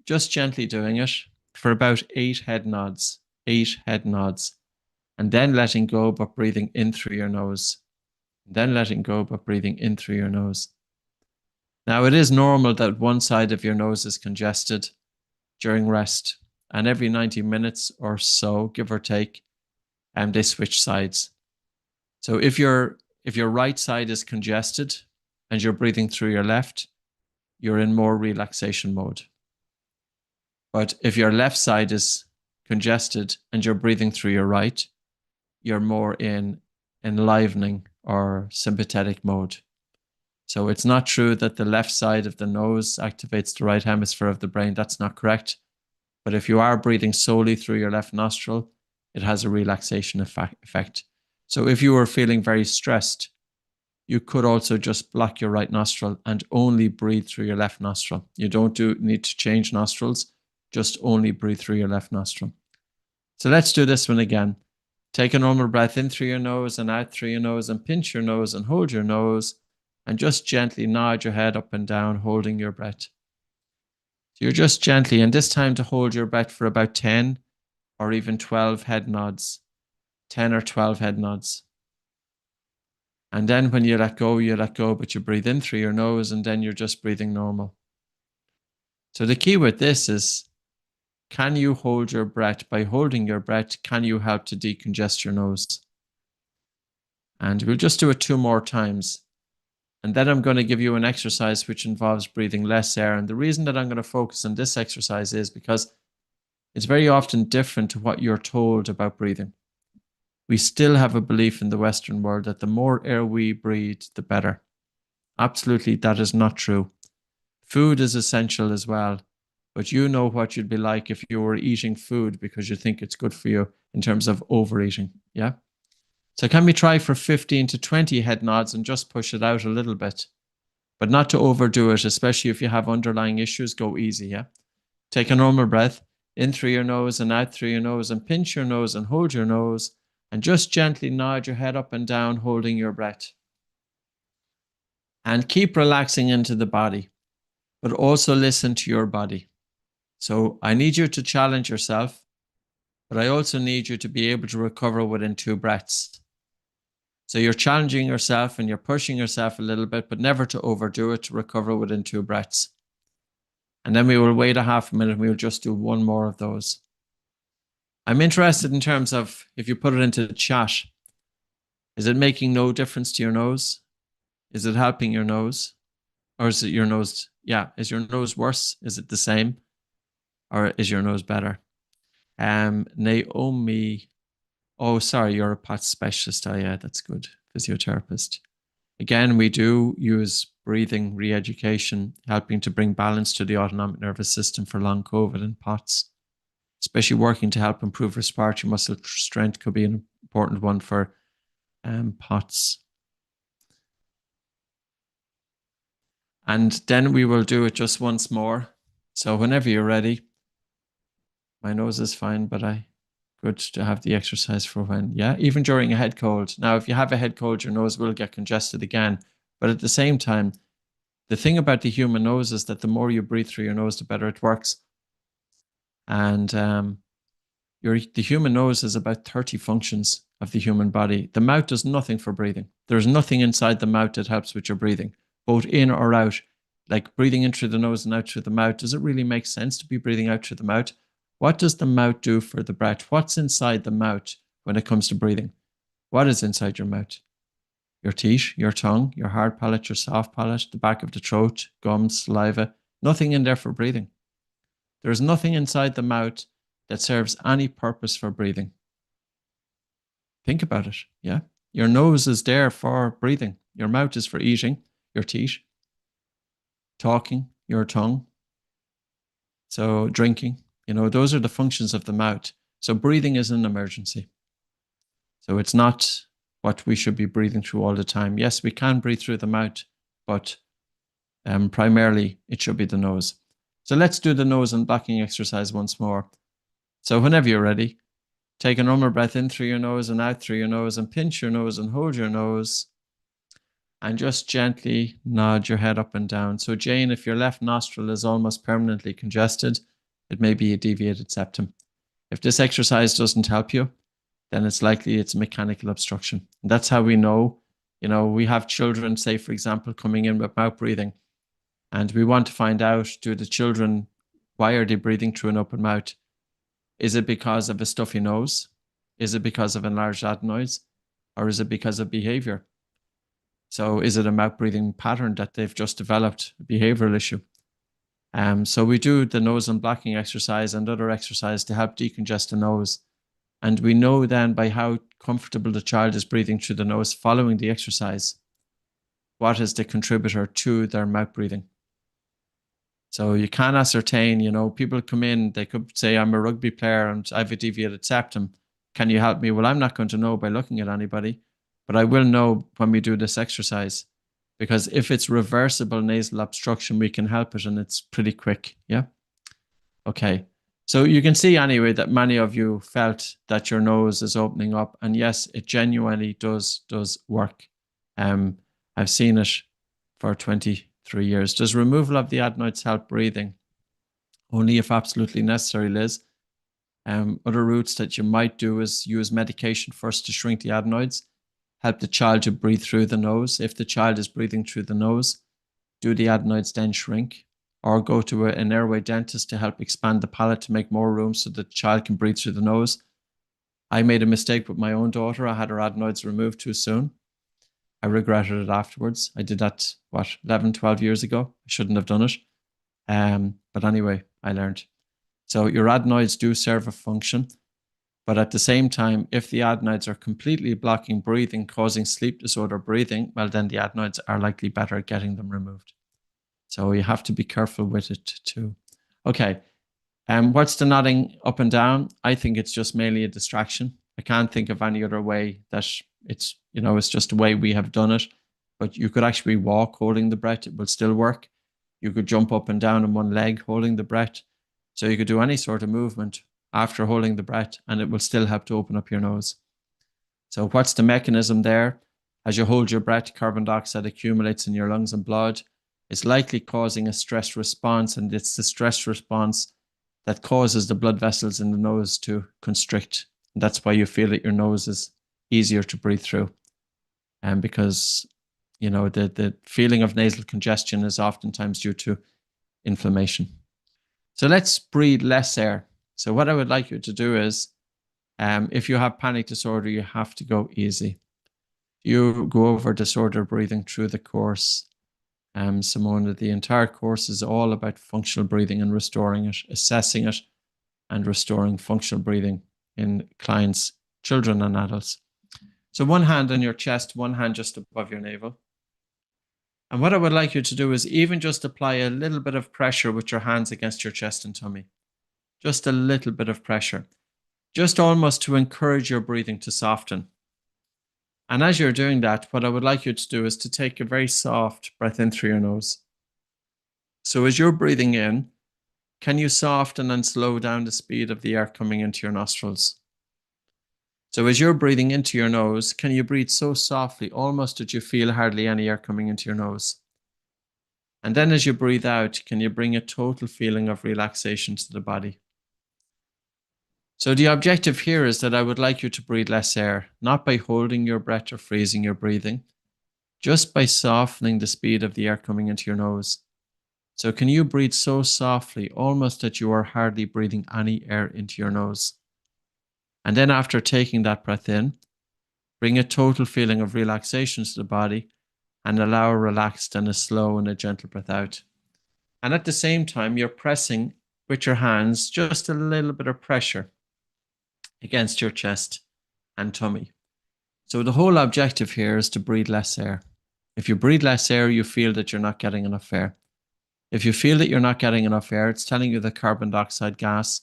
just gently doing it for about 8 head nods, 8 head nods. And then letting go, but breathing in through your nose. And then letting go, but breathing in through your nose. Now, it is normal that one side of your nose is congested during rest. And every 90 minutes or so, give or take, they switch sides. So if your right side is congested, and you're breathing through your left, you're in more relaxation mode. But if your left side is congested and you're breathing through your right, you're more in enlivening or sympathetic mode. So it's not true that the left side of the nose activates the right hemisphere of the brain. That's not correct. But if you are breathing solely through your left nostril, it has a relaxation effect. So if you were feeling very stressed, you could also just block your right nostril and only breathe through your left nostril. You don't need to change nostrils, just only breathe through your left nostril. So let's do this one again. Take a normal breath in through your nose and out through your nose, and pinch your nose and hold your nose, and just gently nod your head up and down, holding your breath. So you're just gently, and this time to hold your breath for about 10 or even 12 head nods, 10 or 12 head nods. And then when you let go, but you breathe in through your nose, and then you're just breathing normal. So the key with this is, can you hold your breath? By holding your breath, can you help to decongest your nose? And we'll just do it 2 more times. And then I'm going to give you an exercise which involves breathing less air. And the reason that I'm going to focus on this exercise is because it's very often different to what you're told about breathing. We still have a belief in the Western world that the more air we breathe, the better. Absolutely, that is not true. Food is essential as well, but you know what you'd be like if you were eating food because you think it's good for you in terms of overeating, yeah? So can we try for 15 to 20 head nods and just push it out a little bit, but not to overdo it, especially if you have underlying issues, go easy, yeah? Take a normal breath in through your nose and out through your nose, and pinch your nose and hold your nose, and just gently nod your head up and down, holding your breath. And keep relaxing into the body, but also listen to your body. So I need you to challenge yourself, but I also need you to be able to recover within 2 breaths. So you're challenging yourself and you're pushing yourself a little bit, but never to overdo it, to recover within 2 breaths. And then we will wait a half a minute and we will just do 1 more of those. I'm interested in terms of, if you put it into the chat, is it making no difference to your nose? Is it helping your nose? Or is it your nose? Yeah, is your nose worse? Is it the same? Or is your nose better? Naomi, oh, sorry, you're a PAT specialist. Oh, yeah, that's good. Physiotherapist. Again, we do use breathing re-education, helping to bring balance to the autonomic nervous system for long COVID and POTS, especially working to help improve respiratory muscle strength could be an important one for POTS. And then we will do it just once more. So whenever you're ready, my nose is fine, but good to have the exercise for when, yeah, even during a head cold. Now, if you have a head cold, your nose will get congested again. But at the same time, the thing about the human nose is that the more you breathe through your nose, the better it works. And the human nose has about 30 functions of the human body. The mouth does nothing for breathing. There's nothing inside the mouth that helps with your breathing, both in or out. Like breathing in through the nose and out through the mouth. Does it really make sense to be breathing out through the mouth? What does the mouth do for the breath? What's inside the mouth when it comes to breathing? What is inside your mouth? Your teeth, your tongue, your hard palate, your soft palate, the back of the throat, gums, saliva. Nothing in there for breathing. There's nothing inside the mouth that serves any purpose for breathing. Think about it, yeah? Your nose is there for breathing. Your mouth is for eating, your teeth, talking, your tongue. So drinking, those are the functions of the mouth. So breathing is an emergency. So it's not what we should be breathing through all the time. Yes, we can breathe through the mouth, but primarily it should be the nose. So let's do the nose and blocking exercise once more. So whenever you're ready, take a normal breath in through your nose and out through your nose, and pinch your nose and hold your nose. And just gently nod your head up and down. So Jane, if your left nostril is almost permanently congested, it may be a deviated septum. If this exercise doesn't help you, then it's likely it's mechanical obstruction. And that's how we know, we have children, say, for example, coming in with mouth breathing. And we want to find out, why are they breathing through an open mouth? Is it because of a stuffy nose? Is it because of enlarged adenoids? Or is it because of behavior? So is it a mouth breathing pattern that they've just developed, a behavioral issue? So we do the nose unblocking exercise and other exercise to help decongest the nose. And we know then by how comfortable the child is breathing through the nose following the exercise, what is the contributor to their mouth breathing. So you can ascertain, you know, people come in, they could say, I'm a rugby player and I have a deviated septum. Can you help me? Well, I'm not going to know by looking at anybody, but I will know when we do this exercise. Because if it's reversible nasal obstruction, we can help it and it's pretty quick. Yeah. Okay. So you can see anyway that many of you felt that your nose is opening up. And yes, it genuinely does work. I've seen it for 23 years. Does removal of the adenoids help breathing? Only if absolutely necessary, Liz. Other routes that you might do is use medication first to shrink the adenoids. Help the child to breathe through the nose. If the child is breathing through the nose, do the adenoids then shrink? Or go to an airway dentist to help expand the palate to make more room so the child can breathe through the nose. I made a mistake with my own daughter. I had her adenoids removed too soon. I regretted it afterwards. I did that, 11, 12 years ago. I shouldn't have done it. But anyway, I learned. So your adenoids do serve a function. But at the same time, if the adenoids are completely blocking breathing, causing sleep disorder breathing, well, then the adenoids are likely better at getting them removed. So you have to be careful with it too. Okay. What's the nodding up and down? I think it's just mainly a distraction. I can't think of any other way that it's, you know, it's just the way we have done it. But you could actually walk holding the breath. It will still work. You could jump up and down on one leg holding the breath. So you could do any sort of movement after holding the breath and it will still help to open up your nose. So what's the mechanism there? As you hold your breath, carbon dioxide accumulates in your lungs and blood. It's likely causing a stress response, and it's the stress response that causes the blood vessels in the nose to constrict. And that's why you feel that your nose is easier to breathe through. And because, you know, the feeling of nasal congestion is oftentimes due to inflammation. So let's breathe less air. So what I would like you to do is, if you have panic disorder, you have to go easy. You go over disordered breathing through the course. Simone, the entire course is all about functional breathing and restoring it, assessing it, and restoring functional breathing in clients, children and adults. So one hand on your chest, one hand just above your navel. And what I would like you to do is even just apply a little bit of pressure with your hands against your chest and tummy. Just a little bit of pressure, just almost to encourage your breathing to soften. And as you're doing that, what I would like you to do is to take a very soft breath in through your nose. So as you're breathing in, can you soften and slow down the speed of the air coming into your nostrils? So as you're breathing into your nose, can you breathe so softly, almost that you feel hardly any air coming into your nose? And then as you breathe out, can you bring a total feeling of relaxation to the body? So the objective here is that I would like you to breathe less air, not by holding your breath or freezing your breathing, just by softening the speed of the air coming into your nose. So can you breathe so softly, almost that you are hardly breathing any air into your nose? And then after taking that breath in, bring a total feeling of relaxation to the body and allow a relaxed and a slow and a gentle breath out. And at the same time, you're pressing with your hands just a little bit of pressure against your chest and tummy. So the whole objective here is to breathe less air. If you breathe less air, you feel that you're not getting enough air. If you feel that you're not getting enough air, it's telling you that carbon dioxide gas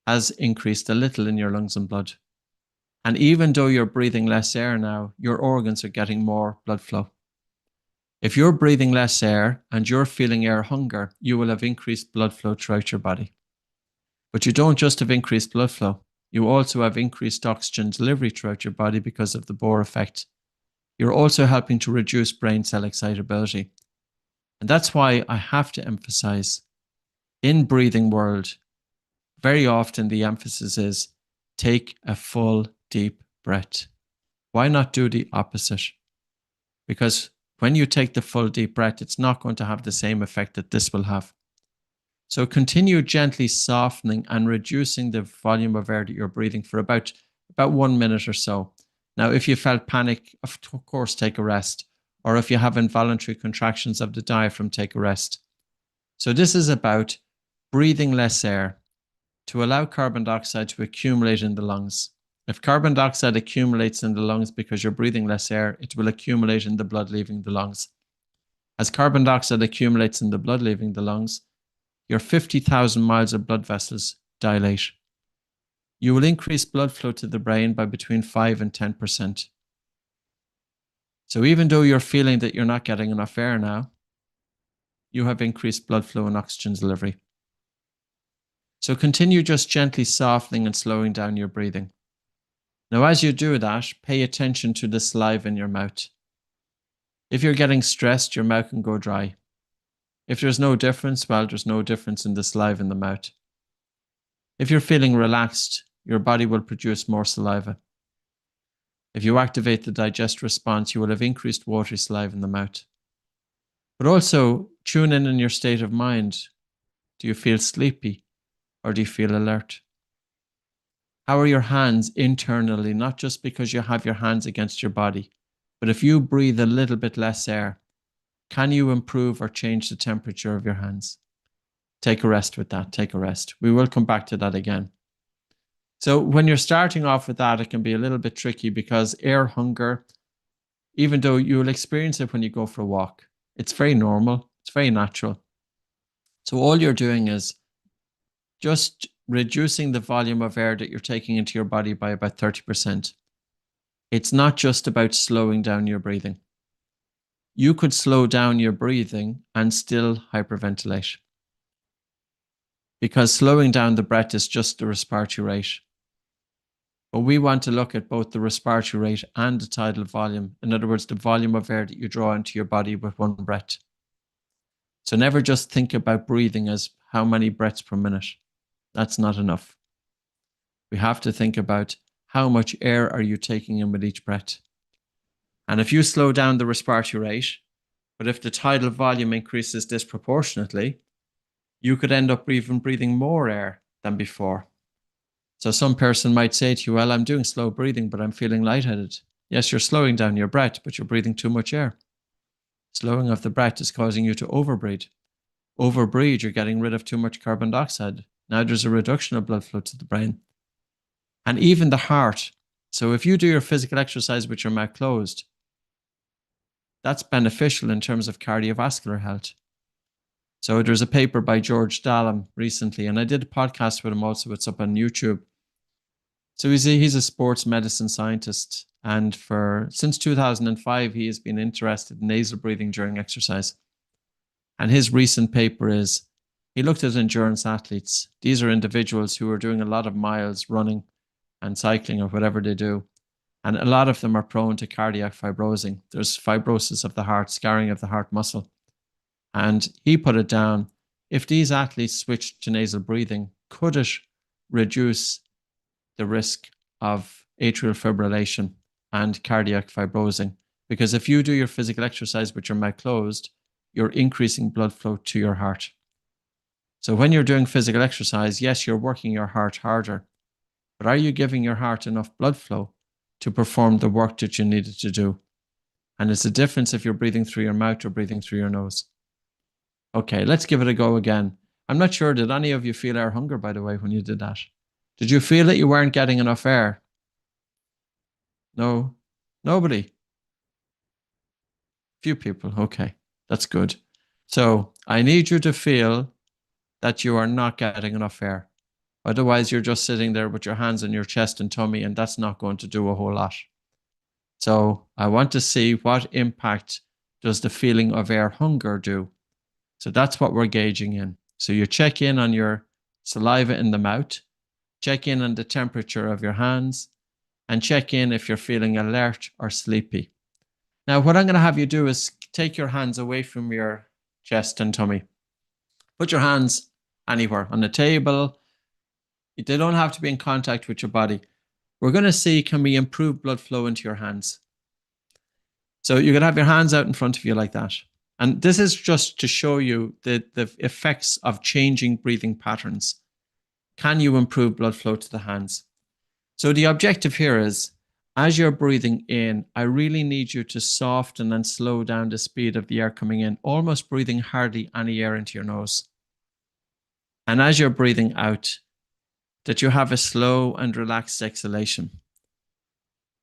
has increased a little in your lungs and blood. And even though you're breathing less air now, your organs are getting more blood flow. If you're breathing less air and you're feeling air hunger, you will have increased blood flow throughout your body. But you don't just have increased blood flow. You also have increased oxygen delivery throughout your body because of the Bohr effect. You're also helping to reduce brain cell excitability. And that's why I have to emphasize, in breathing world, very often the emphasis is take a full deep breath. Why not do the opposite? Because when you take the full deep breath, it's not going to have the same effect that this will have. So continue gently softening and reducing the volume of air that you're breathing for about 1 minute or so. Now, if you felt panic, of course, take a rest. or if you have involuntary contractions of the diaphragm, take a rest. So this is about breathing less air to allow carbon dioxide to accumulate in the lungs. If carbon dioxide accumulates in the lungs because you're breathing less air, it will accumulate in the blood leaving the lungs. As carbon dioxide accumulates in the blood leaving the lungs, your 50,000 miles of blood vessels dilate. You will increase blood flow to the brain by between 5 and 10%. So even though you're feeling that you're not getting enough air now, you have increased blood flow and oxygen delivery. So continue just gently softening and slowing down your breathing. Now, as you do that, pay attention to the saliva in your mouth. If you're getting stressed, your mouth can go dry. If there's no difference, well, there's no difference in the saliva in the mouth. If you're feeling relaxed, your body will produce more saliva. If you activate the digest response, you will have increased watery saliva in the mouth. But also, tune in your state of mind. Do you feel sleepy or do you feel alert? How are your hands internally, not just because you have your hands against your body, but if you breathe a little bit less air, can you improve or change the temperature of your hands? Take a rest with that. Take a rest. We will come back to that again. So when you're starting off with that, it can be a little bit tricky because air hunger, even though you'll experience it when you go for a walk, it's very normal. It's very natural. So all you're doing is just reducing the volume of air that you're taking into your body by about 30%. It's not just about slowing down your breathing. You could slow down your breathing and still hyperventilate. Because slowing down the breath is just the respiratory rate. But we want to look at both the respiratory rate and the tidal volume. In other words, the volume of air that you draw into your body with one breath. So never just think about breathing as how many breaths per minute. That's not enough. We have to think about how much air are you taking in with each breath. And if you slow down the respiratory rate, but if the tidal volume increases disproportionately, you could end up even breathing more air than before. So some person might say to you, well, I'm doing slow breathing, but I'm feeling lightheaded. Yes, you're slowing down your breath, but you're breathing too much air. Slowing of the breath is causing you to overbreathe. Overbreathe, you're getting rid of too much carbon dioxide. Now there's a reduction of blood flow to the brain. And even the heart. So if you do your physical exercise with your mouth closed, that's beneficial in terms of cardiovascular health. So there's a paper by George Dallam recently, and I did a podcast with him also. It's up on YouTube. So he's a sports medicine scientist, and since 2005, he has been interested in nasal breathing during exercise. And his recent paper is, he looked at endurance athletes. These are individuals who are doing a lot of miles running and cycling or whatever they do. And a lot of them are prone to cardiac fibrosing. There's fibrosis of the heart, scarring of the heart muscle. And he put it down, if these athletes switched to nasal breathing, could it reduce the risk of atrial fibrillation and cardiac fibrosing? Because if you do your physical exercise with your mouth closed, you're increasing blood flow to your heart. So when you're doing physical exercise, yes, you're working your heart harder, but are you giving your heart enough blood flow to perform the work that you needed to do? And it's a difference if you're breathing through your mouth or breathing through your nose. Okay, let's give it a go again. I'm not sure, did any of you feel air hunger, by the way, when you did that? Did you feel that you weren't getting enough air? No? Nobody? Few people, okay, that's good. So I need you to feel that you are not getting enough air. Otherwise, you're just sitting there with your hands on your chest and tummy, and that's not going to do a whole lot. So I want to see what impact does the feeling of air hunger do. So that's what we're gauging in. So you check in on your saliva in the mouth, check in on the temperature of your hands, and check in if you're feeling alert or sleepy. Now, what I'm going to have you do is take your hands away from your chest and tummy. Put your hands anywhere, on the table. They don't have to be in contact with your body. We're going to see, can we improve blood flow into your hands? So you're going to have your hands out in front of you like that. And this is just to show you the effects of changing breathing patterns. Can you improve blood flow to the hands? So the objective here is, As you're breathing in, I really need you to soften and slow down the speed of the air coming in, almost breathing hardly any air into your nose. And as you're breathing out, that you have a slow and relaxed exhalation.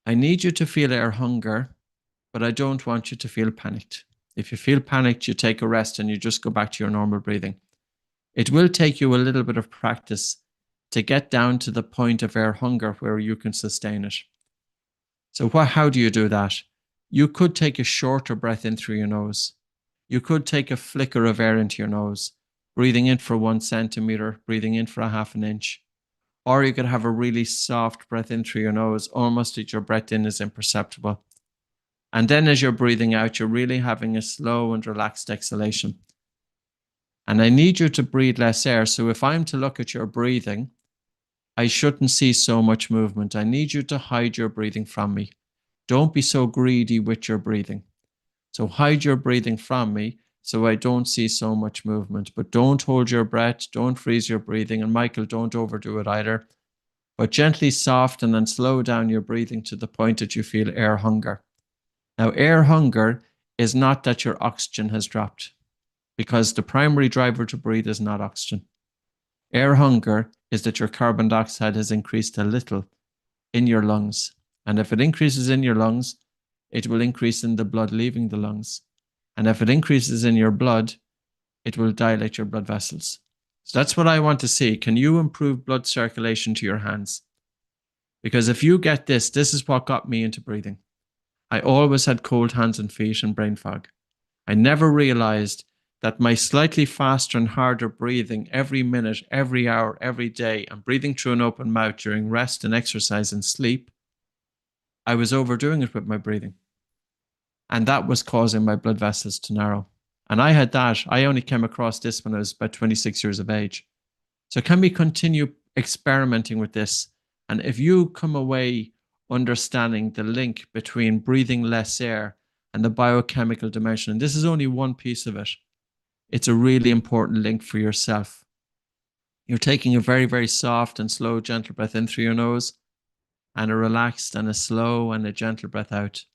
I need you to feel air hunger, but I don't want you to feel panicked. If you feel panicked, you take a rest and you just go back to your normal breathing. It will take you a little bit of practice to get down to the point of air hunger where you can sustain it. So how do you do that? You could take a shorter breath in through your nose. You could take a flicker of air into your nose, breathing in for 1 centimeter, breathing in for a half an inch. Or you could have a really soft breath in through your nose, almost that your breath in is imperceptible. And then as you're breathing out, you're really having a slow and relaxed exhalation. And I need you to breathe less air. So if I'm to look at your breathing, I shouldn't see so much movement. I need you to hide your breathing from me. Don't be so greedy with your breathing. So hide your breathing from me so I don't see so much movement. But don't hold your breath. Don't freeze your breathing. And Michael, don't overdo it either. But gently soften and slow down your breathing to the point that you feel air hunger. Now, air hunger is not that your oxygen has dropped, because the primary driver to breathe is not oxygen. Air hunger is that your carbon dioxide has increased a little in your lungs. And if it increases in your lungs, it will increase in the blood leaving the lungs. And if it increases in your blood, it will dilate your blood vessels. So that's what I want to see. Can you improve blood circulation to your hands? Because if you get this, this is what got me into breathing. I always had cold hands and feet and brain fog. I never realized that my slightly faster and harder breathing every minute, every hour, every day, and breathing through an open mouth during rest and exercise and sleep, I was overdoing it with my breathing. And that was causing my blood vessels to narrow. And I had that. I only came across this when I was about 26 years of age. So can we continue experimenting with this? And if you come away understanding the link between breathing less air and the biochemical dimension, and this is only one piece of it, it's a really important link for yourself. You're taking a very, very soft and slow, gentle breath in through your nose, and a relaxed and a slow and a gentle breath out.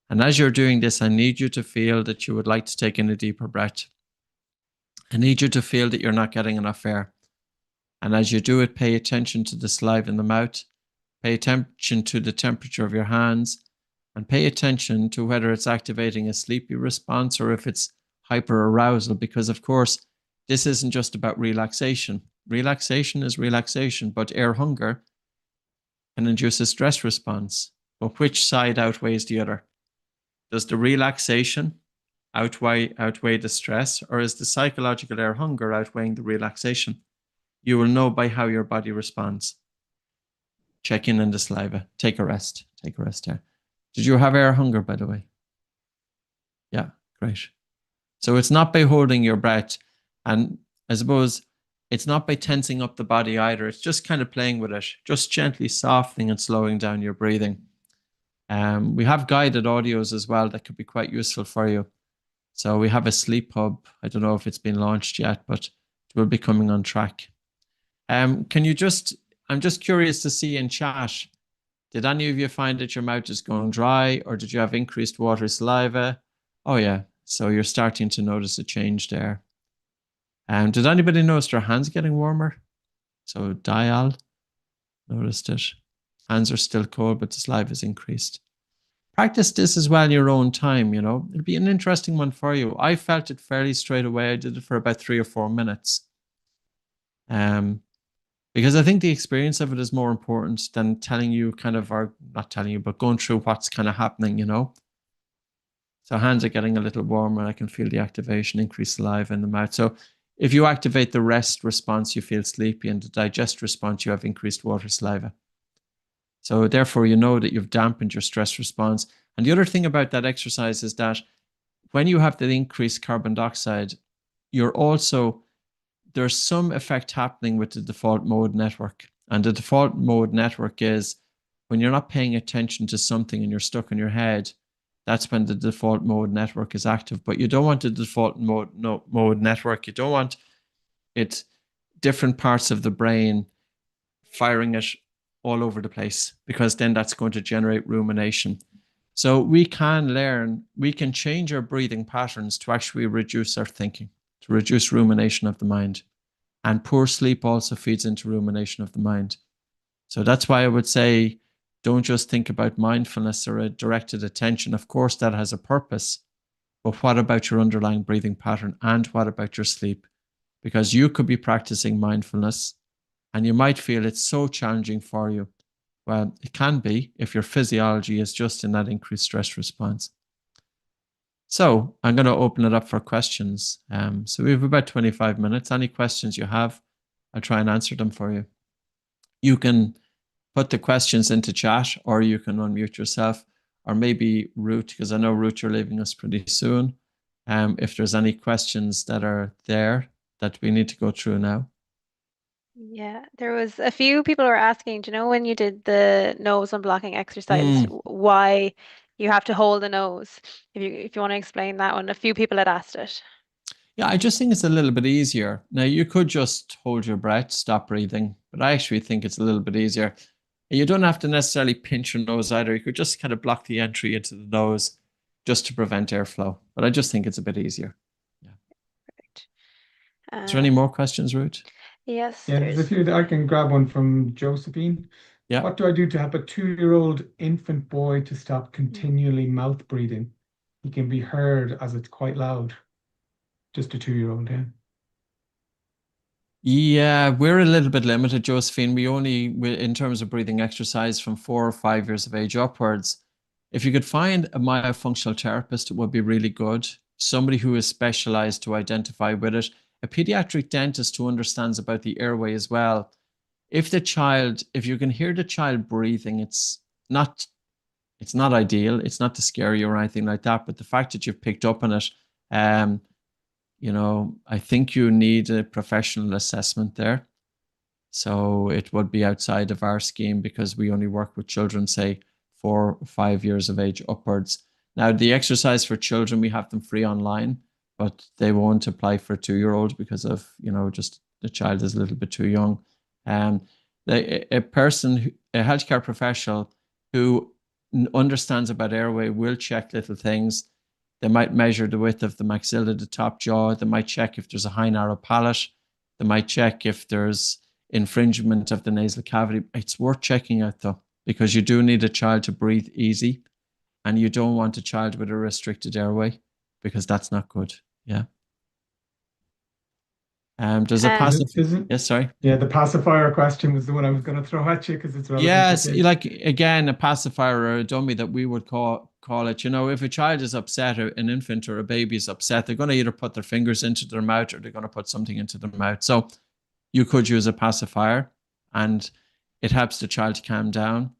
And as you're doing this, I need you to feel that you would like to take in a deeper breath. I need you to feel that you're not getting enough air. And as you do it, pay attention to the saliva in the mouth, pay attention to the temperature of your hands, and pay attention to whether it's activating a sleepy response or if it's hyperarousal, because of course, this isn't just about relaxation. Relaxation is relaxation, but air hunger can induce a stress response. But which side outweighs the other? Does the relaxation outweigh the stress, or is the psychological air hunger outweighing the relaxation? You will know by how your body responds. Check in on the saliva. Take a rest. Take a rest there. Did you have air hunger, by the way? Yeah, great. So it's not by holding your breath, and I suppose it's not by tensing up the body either. It's just kind of playing with it, just gently softening and slowing down your breathing. We have guided audios as well that could be quite useful for you. So we have a sleep hub. I don't know if it's been launched yet, but it will be coming on track. I'm just curious to see in chat, did any of you find that your mouth is going dry, or did you have increased water saliva? Oh yeah, so you're starting to notice a change there. Did anybody notice their hands getting warmer? So Dial noticed it. Hands are still cold, but the saliva is increased. Practice this as well in your own time, you know. It'll be an interesting one for you. I felt it fairly straight away. I did it for about 3 or 4 minutes. Because I think the experience of it is more important than telling you kind of, or not telling you, but going through what's kind of happening, you know. So hands are getting a little warmer. I can feel the activation, increased saliva in the mouth. So if you activate the rest response, you feel sleepy, and the digest response, you have increased water saliva. So therefore, you know that you've dampened your stress response. And the other thing about that exercise is that when you have the increased carbon dioxide, there's some effect happening with the default mode network. And the default mode network is when you're not paying attention to something and you're stuck in your head, that's when the default mode network is active. But you don't want the default mode network. You don't want different parts of the brain firing at all over the place, because then that's going to generate rumination. So we can learn, we can change our breathing patterns to actually reduce our thinking, to reduce rumination of the mind. And poor sleep also feeds into rumination of the mind. So that's why I would say, don't just think about mindfulness or a directed attention. Of course, that has a purpose. But what about your underlying breathing pattern? And what about your sleep? Because you could be practicing mindfulness and you might feel it's so challenging for you. Well, it can be if your physiology is just in that increased stress response. So I'm going to open it up for questions. So we have about 25 minutes. Any questions you have, I'll try and answer them for you. You can put the questions into chat, or you can unmute yourself, or maybe Ruth, because I know Ruth, you're leaving us pretty soon. If there's any questions that are there that we need to go through now. Yeah, there was a few people who were asking, do you know when you did the nose unblocking exercise, why you have to hold the nose? If you want to explain that one, a few people had asked it. Yeah, I just think it's a little bit easier. Now, you could just hold your breath, stop breathing, but I actually think it's a little bit easier. You don't have to necessarily pinch your nose either. You could just kind of block the entry into the nose just to prevent airflow. But I just think it's a bit easier. Yeah. Perfect. Is there any more questions, Ruth? Yes, Yeah, there's a few. I can grab one from Josephine. Yeah. What do I do to help a 2-year-old infant boy to stop continually mouth breathing? He can be heard as it's quite loud. Just a 2-year-old, yeah. Yeah, we're a little bit limited, Josephine. We only, in terms of breathing exercise, from 4 or 5 years of age upwards. If you could find a myofunctional therapist, it would be really good. Somebody who is specialized to identify with it. A pediatric dentist who understands about the airway as well. If you can hear the child breathing, it's not ideal. It's not to scare you or anything like that. But the fact that you've picked up on it, I think you need a professional assessment there. So it would be outside of our scheme, because we only work with children, say 4 or 5 years of age upwards. Now, the exercise for children, we have them free online, but they won't apply for a 2-year-old because of, just the child is a little bit too young. A healthcare professional who understands about airway will check little things. They might measure the width of the maxilla, the top jaw. They might check if there's a high narrow palate. They might check if there's infringement of the nasal cavity. It's worth checking out though, because you do need a child to breathe easy, and you don't want a child with a restricted airway, because that's not good. Yeah. There's a pacifier. Yes, sorry. Yeah, the pacifier question was the one I was going to throw at you, because it's relevant. Yes, like again, a pacifier or a dummy that we would call it. If a child is upset, or an infant or a baby is upset, they're going to either put their fingers into their mouth or they're going to put something into their mouth. So you could use a pacifier, and it helps the child to calm down.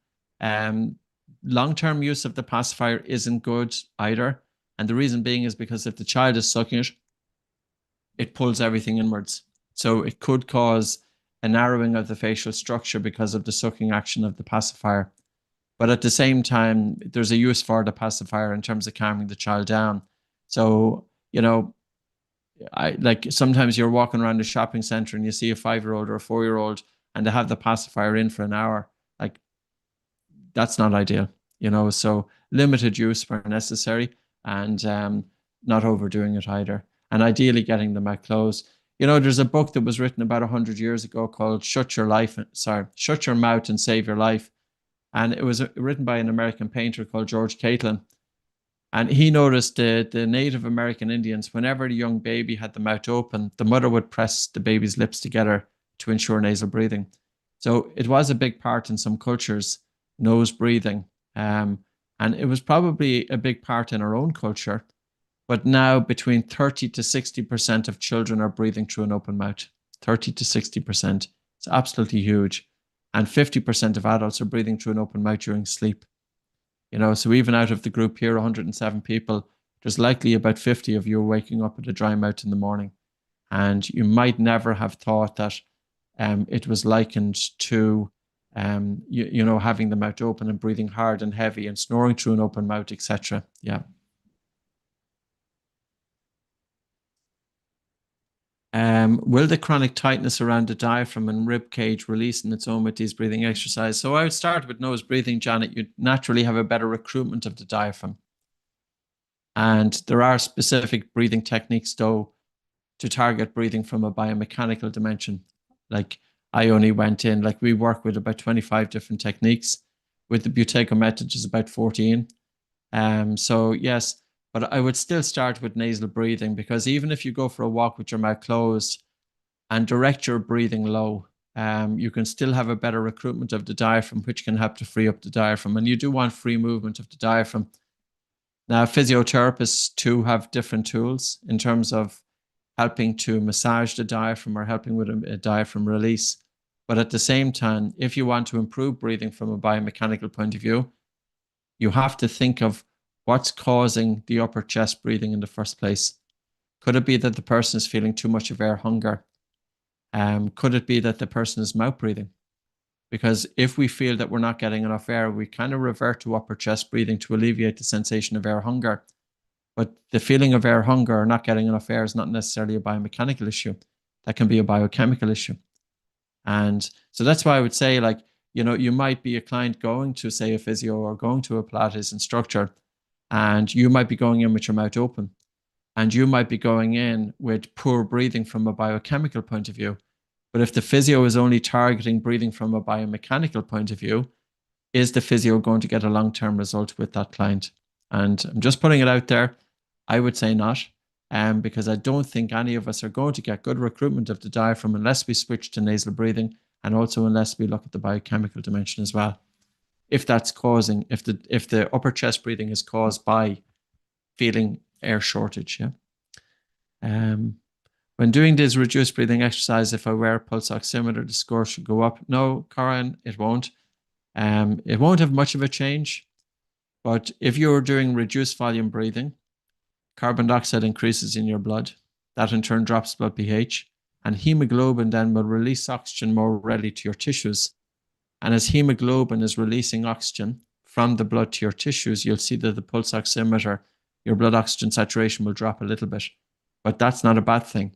Long-term use of the pacifier isn't good either. And the reason being is because if the child is sucking it, it pulls everything inwards. So it could cause a narrowing of the facial structure because of the sucking action of the pacifier. But at the same time, there's a use for the pacifier in terms of calming the child down. So, sometimes you're walking around a shopping center and you see a 5-year-old or a 4-year-old and they have the pacifier in for an hour. Like, that's not ideal, so limited use where necessary, and not overdoing it either. And ideally getting them out closed. There's a book that was written about 100 years ago called Shut Your Mouth and Save Your Life. And it was written by an American painter called George Catlin. And he noticed the Native American Indians, whenever the young baby had the mouth open, the mother would press the baby's lips together to ensure nasal breathing. So it was a big part in some cultures, nose breathing. And it was probably a big part in our own culture. But now between 30 to 60% of children are breathing through an open mouth. 30 to 60%. It's absolutely huge. And 50% of adults are breathing through an open mouth during sleep. So even out of the group here, 107 people, there's likely about 50 of you waking up with a dry mouth in the morning. And you might never have thought that it was likened to, having the mouth open and breathing hard and heavy and snoring through an open mouth, etc. Yeah. Will the chronic tightness around the diaphragm and rib cage release on its own with these breathing exercises? So I would start with nose breathing, Janet. You naturally have a better recruitment of the diaphragm. And there are specific breathing techniques, though, to target breathing from a biomechanical dimension. Like I only went in, like we work with about 25 different techniques. With the Buteyko method, it's about 14. So yes, but I would still start with nasal breathing, because even if you go for a walk with your mouth closed and direct your breathing low, you can still have a better recruitment of the diaphragm, which can help to free up the diaphragm. And you do want free movement of the diaphragm. Now, physiotherapists too have different tools in terms of helping to massage the diaphragm or helping with a diaphragm release. But at the same time, if you want to improve breathing from a biomechanical point of view, you have to think of what's causing the upper chest breathing in the first place. Could it be that the person is feeling too much of air hunger? Could it be that the person is mouth breathing? Because if we feel that we're not getting enough air, we kind of revert to upper chest breathing to alleviate the sensation of air hunger. But the feeling of air hunger or not getting enough air is not necessarily a biomechanical issue. That can be a biochemical issue. And so that's why I would say, like, you know, you might be a client going to, say, a physio or going to a Pilates instructor, and you might be going in with your mouth open, and you might be going in with poor breathing from a biochemical point of view. But if the physio is only targeting breathing from a biomechanical point of view, is the physio going to get a long-term result with that client? And I'm just putting it out there. I would say not, because I don't think any of us are going to get good recruitment of the diaphragm unless we switch to nasal breathing, and also unless we look at the biochemical dimension as well. If that's causing, if the upper chest breathing is caused by feeling air shortage, yeah. When doing this reduced breathing exercise, if I wear a pulse oximeter, the score should go up. No, Corinne, it won't. It won't have much of a change. But if you're doing reduced volume breathing, carbon dioxide increases in your blood. That in turn drops blood pH. And hemoglobin then will release oxygen more readily to your tissues. And as hemoglobin is releasing oxygen from the blood to your tissues, you'll see that the pulse oximeter, your blood oxygen saturation will drop a little bit. But that's not a bad thing,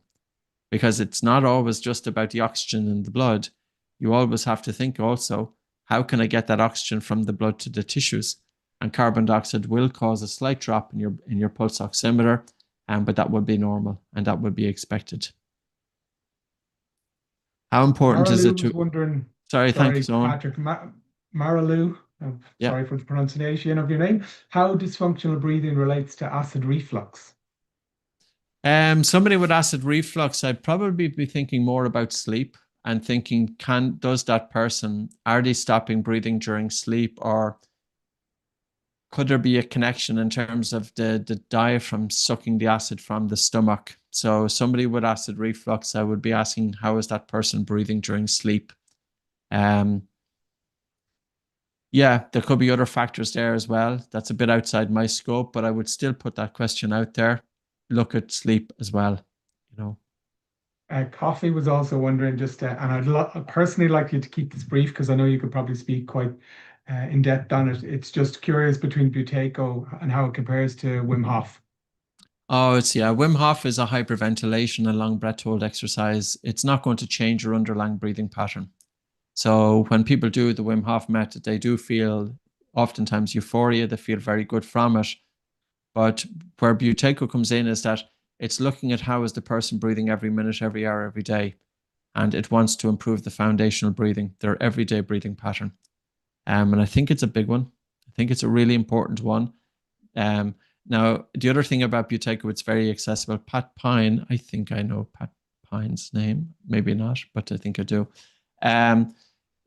because it's not always just about the oxygen in the blood. You always have to think also, how can I get that oxygen from the blood to the tissues? And carbon dioxide will cause a slight drop in your pulse oximeter, but that would be normal and that would be expected. How important is it to... was wondering, Sorry, thanks, Owen. Patrick. Marilu, sorry for the pronunciation of your name. How dysfunctional breathing relates to acid reflux? Somebody with acid reflux, I'd probably be thinking more about sleep and thinking, does that person, are they stopping breathing during sleep, or could there be a connection in terms of the diaphragm sucking the acid from the stomach? So somebody with acid reflux, I would be asking, how is that person breathing during sleep? Yeah, there could be other factors there as well. That's a bit outside my scope, but I would still put that question out there. Look at sleep as well, you know. Coffee was also wondering just, and I'd personally like you to keep this brief because I know you could probably speak quite in depth on it. It's just curious between Buteyko and how it compares to Wim Hof. Oh, Wim Hof is a hyperventilation and long breath hold exercise. It's not going to change your underlying breathing pattern. So when people do the Wim Hof method, they do feel oftentimes euphoria. They feel very good from it. But where Buteyko comes in is that it's looking at how is the person breathing every minute, every hour, every day. And it wants to improve the foundational breathing, their everyday breathing pattern. And I think it's a big one. I think it's a really important one. Now, the other thing about Buteyko, it's very accessible. Pat Pine, I think I know Pat Pine's name. Maybe not, but I think I do.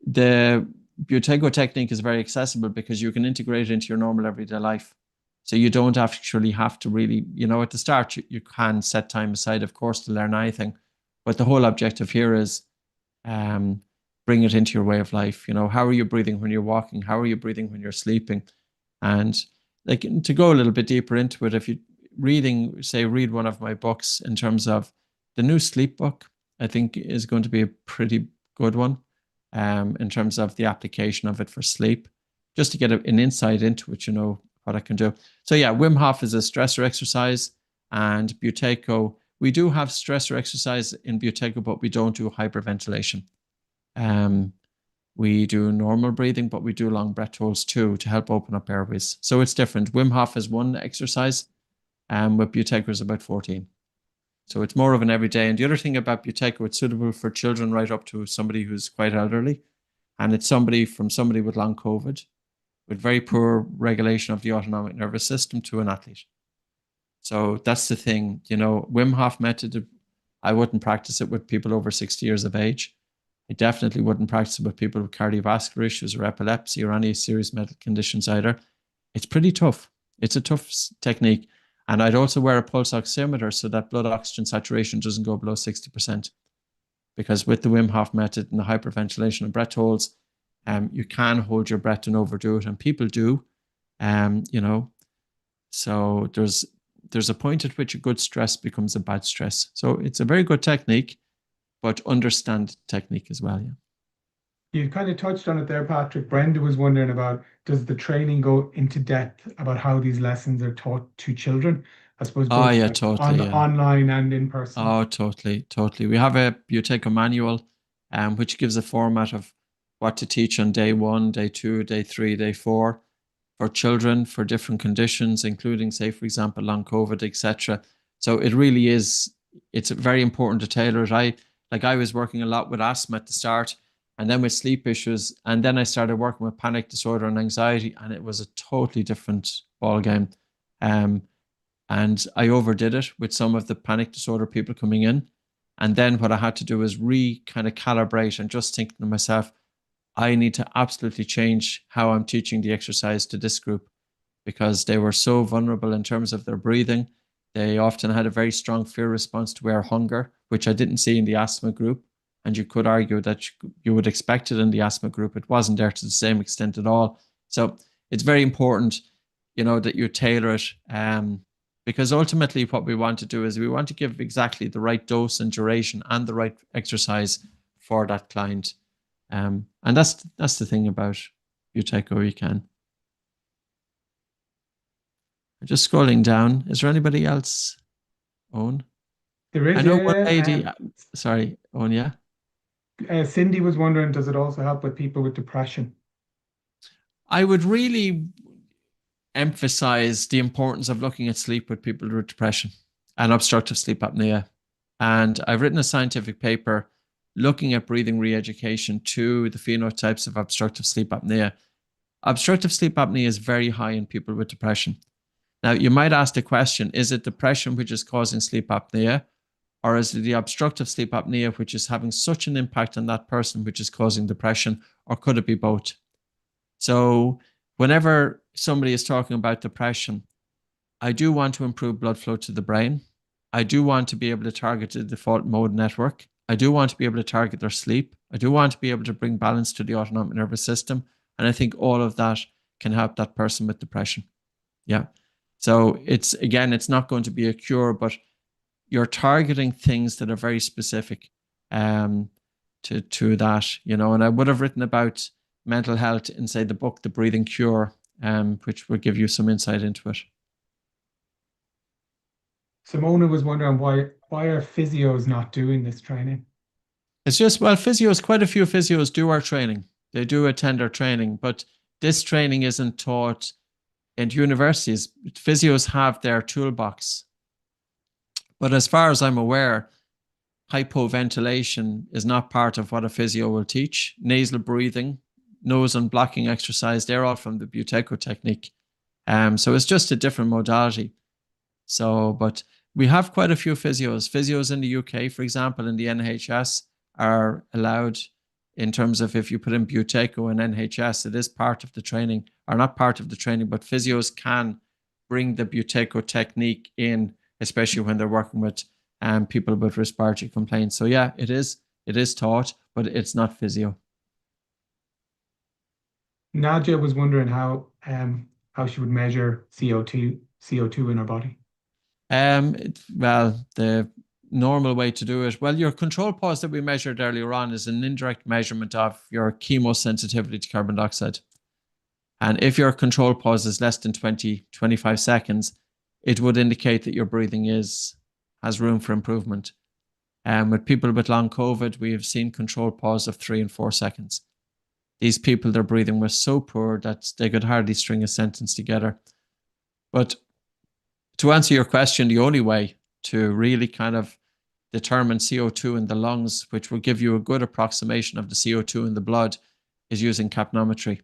The Buteyko technique is very accessible because you can integrate it into your normal everyday life. So you don't actually have to really, you know, at the start, you can set time aside, of course, to learn anything. But the whole objective here is bring it into your way of life. You know, how are you breathing when you're walking? How are you breathing when you're sleeping? And like, to go a little bit deeper into it, if you read one of my books in terms of the new sleep book, I think is going to be a pretty good one in terms of the application of it for sleep, just to get an insight into it, you know, what I can do. So yeah, Wim Hof is a stressor exercise, and Buteyko We do have stressor exercise in Buteyko, but we don't do hyperventilation. We do normal breathing, but we do long breath holds too to help open up airways. So it's different. Wim Hof is one exercise, and with Buteyko is about 14. So it's more of an everyday. And the other thing about Buteyko, it's suitable for children right up to somebody who's quite elderly. And it's somebody with long COVID, with very poor regulation of the autonomic nervous system to an athlete. So that's the thing, you know, Wim Hof method, I wouldn't practice it with people over 60 years of age. I definitely wouldn't practice it with people with cardiovascular issues or epilepsy or any serious medical conditions either. It's pretty tough. It's a tough technique. And I'd also wear a pulse oximeter so that blood oxygen saturation doesn't go below 60%. Because with the Wim Hof method and the hyperventilation and breath holds, you can hold your breath and overdo it, and people do, you know. So there's a point at which a good stress becomes a bad stress. So it's a very good technique, but understand the technique as well, yeah. You kind of touched on it there, Patrick. Brenda was wondering about, does the training go into depth about how these lessons are taught to children? I suppose both yeah, totally, yeah. Online and in person. Oh, totally. We have a Buteyko manual, which gives a format of what to teach on day 1, day 2, day 3, day 4 for children for different conditions, including, say, for example, long COVID, etc. So it really is, it's very important to tailor it. I was working a lot with asthma at the start, and then with sleep issues, and then I started working with panic disorder and anxiety, and it was a totally different ballgame. And I overdid it with some of the panic disorder people coming in. And then what I had to do was kind of calibrate and just think to myself, I need to absolutely change how I'm teaching the exercise to this group, because they were so vulnerable in terms of their breathing. They often had a very strong fear response to air hunger, which I didn't see in the asthma group. And you could argue that you would expect it in the asthma group. It wasn't there to the same extent at all. So it's very important, you know, that you tailor it. Because ultimately what we want to do is we want to give exactly the right dose and duration and the right exercise for that client. And that's the thing about Buteyko. You can. I'm just scrolling down. Is there anybody else? Owen? There is. I know one lady. Sorry, Owen, yeah? Cindy was wondering, does it also help with people with depression? I would really emphasize the importance of looking at sleep with people with depression and obstructive sleep apnea. And I've written a scientific paper looking at breathing re-education to the phenotypes of obstructive sleep apnea. Obstructive sleep apnea is very high in people with depression. Now, you might ask the question, is it depression which is causing sleep apnea, or is it the obstructive sleep apnea which is having such an impact on that person which is causing depression, or could it be both? So whenever somebody is talking about depression, I do want to improve blood flow to the brain. I do want to be able to target the default mode network. I do want to be able to target their sleep. I do want to be able to bring balance to the autonomic nervous system. And I think all of that can help that person with depression. Yeah. So it's not going to be a cure, but you're targeting things that are very specific to that, you know. And I would have written about mental health in, say, the book, The Breathing Cure, which will give you some insight into it. Simona was wondering why are physios not doing this training? It's just, well, quite a few physios do our training. They do attend our training, but this training isn't taught in universities. Physios have their toolbox. But as far as I'm aware, hypoventilation is not part of what a physio will teach. Nasal breathing, nose unblocking exercise, they're all from the Buteyko technique. So it's just a different modality. So, but we have quite a few physios. Physios in the UK, for example, in the NHS are allowed, in terms of if you put in Buteyko and NHS, it is part of the training, or not part of the training, but physios can bring the Buteyko technique in, especially when they're working with people with respiratory complaints. So yeah, it is taught, but it's not physio. Nadia was wondering how she would measure CO2 in her body. Well, the normal way to do it, well, your control pause that we measured earlier on is an indirect measurement of your chemosensitivity to carbon dioxide. And if your control pause is less than 20-25 seconds, it would indicate that your breathing is has room for improvement. With people with long COVID, we have seen controlled pause of 3 and 4 seconds. These people, their breathing was so poor that they could hardly string a sentence together. But to answer your question, the only way to really kind of determine CO2 in the lungs, which will give you a good approximation of the CO2 in the blood, is using capnometry.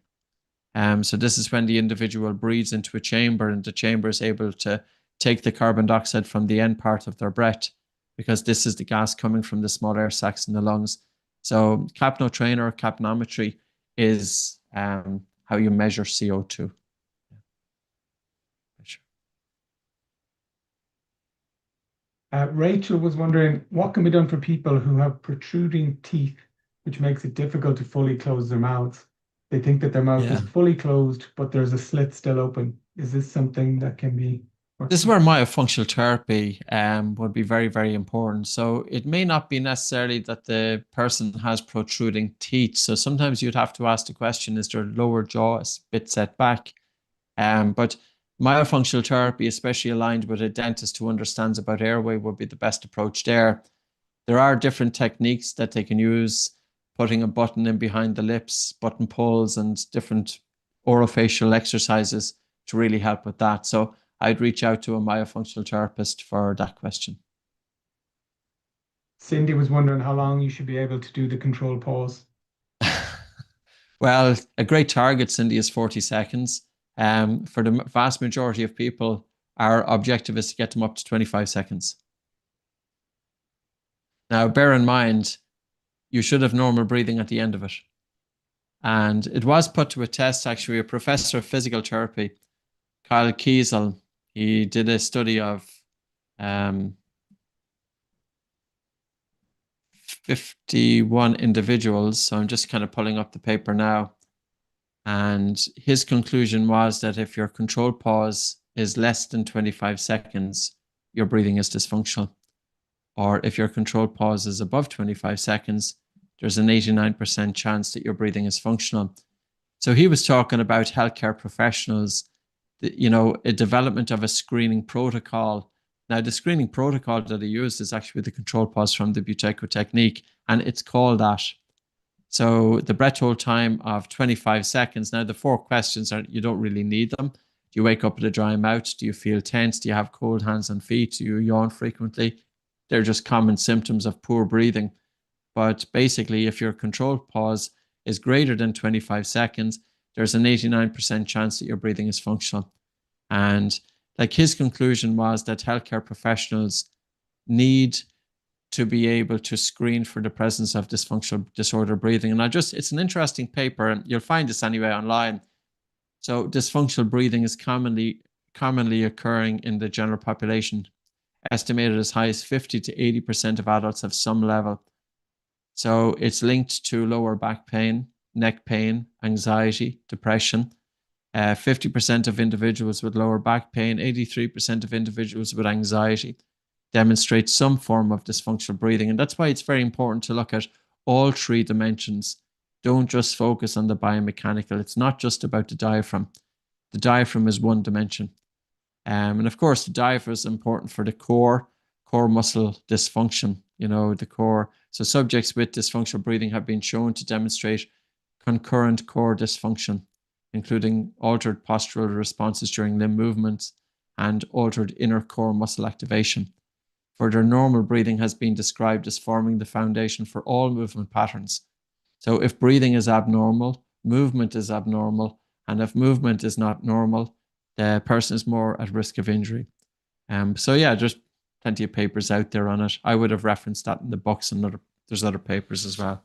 So this is when the individual breathes into a chamber, and the chamber is able to take the carbon dioxide from the end part of their breath, because this is the gas coming from the small air sacs in the lungs. So capnotrainer or capnometry is how you measure CO2. Rachel was wondering what can be done for people who have protruding teeth, which makes it difficult to fully close their mouths. They think that their mouth is fully closed, but there's a slit still open. Is this something that can be worked This is on? where myofunctional therapy would be very, very important. So it may not be necessarily that the person has protruding teeth. So sometimes you'd have to ask the question, is their lower jaw a bit set back? But myofunctional therapy, especially aligned with a dentist who understands about airway, would be the best approach there. There are different techniques that they can use, putting a button in behind the lips, button pulls, and different orofacial exercises to really help with that. So I'd reach out to a myofunctional therapist for that question. Cindy was wondering how long you should be able to do the control pause. Well, a great target, Cindy, is 40 seconds. For the vast majority of people, our objective is to get them up to 25 seconds. Now, bear in mind, you should have normal breathing at the end of it. And it was put to a test, actually. A professor of physical therapy, Kyle Kiesel, he did a study of 51 individuals. So I'm just kind of pulling up the paper now. And his conclusion was that if your controlled pause is less than 25 seconds, your breathing is dysfunctional. Or if your controlled pause is above 25 seconds, there's an 89% chance that your breathing is functional. So he was talking about healthcare professionals, a development of a screening protocol. Now, the screening protocol that he used is actually the controlled pause from the Buteyko technique, and it's called that. So the breath hold time of 25 seconds. Now, the 4 questions are, you don't really need them. Do you wake up with a dry mouth? Do you feel tense? Do you have cold hands and feet? Do you yawn frequently? They're just common symptoms of poor breathing. But basically, if your controlled pause is greater than 25 seconds, there's an 89% chance that your breathing is functional. And like his conclusion was that healthcare professionals need to be able to screen for the presence of dysfunctional disorder breathing. And it's an interesting paper, and you'll find this anyway online. So dysfunctional breathing is commonly occurring in the general population, estimated as high as 50 to 80% of adults have some level. So it's linked to lower back pain, neck pain, anxiety, depression. 50% of individuals with lower back pain, 83% of individuals with anxiety demonstrate some form of dysfunctional breathing. And that's why it's very important to look at all 3 dimensions. Don't just focus on the biomechanical. It's not just about the diaphragm. The diaphragm is one dimension. And of course, the diaphragm is important for the core muscle dysfunction, the core. So subjects with dysfunctional breathing have been shown to demonstrate concurrent core dysfunction, including altered postural responses during limb movements and altered inner core muscle activation. Further, normal breathing has been described as forming the foundation for all movement patterns. So if breathing is abnormal, movement is abnormal, and if movement is not normal, the person is more at risk of injury. So yeah, there's plenty of papers out there on it. I would have referenced that in the books, and there's other papers as well.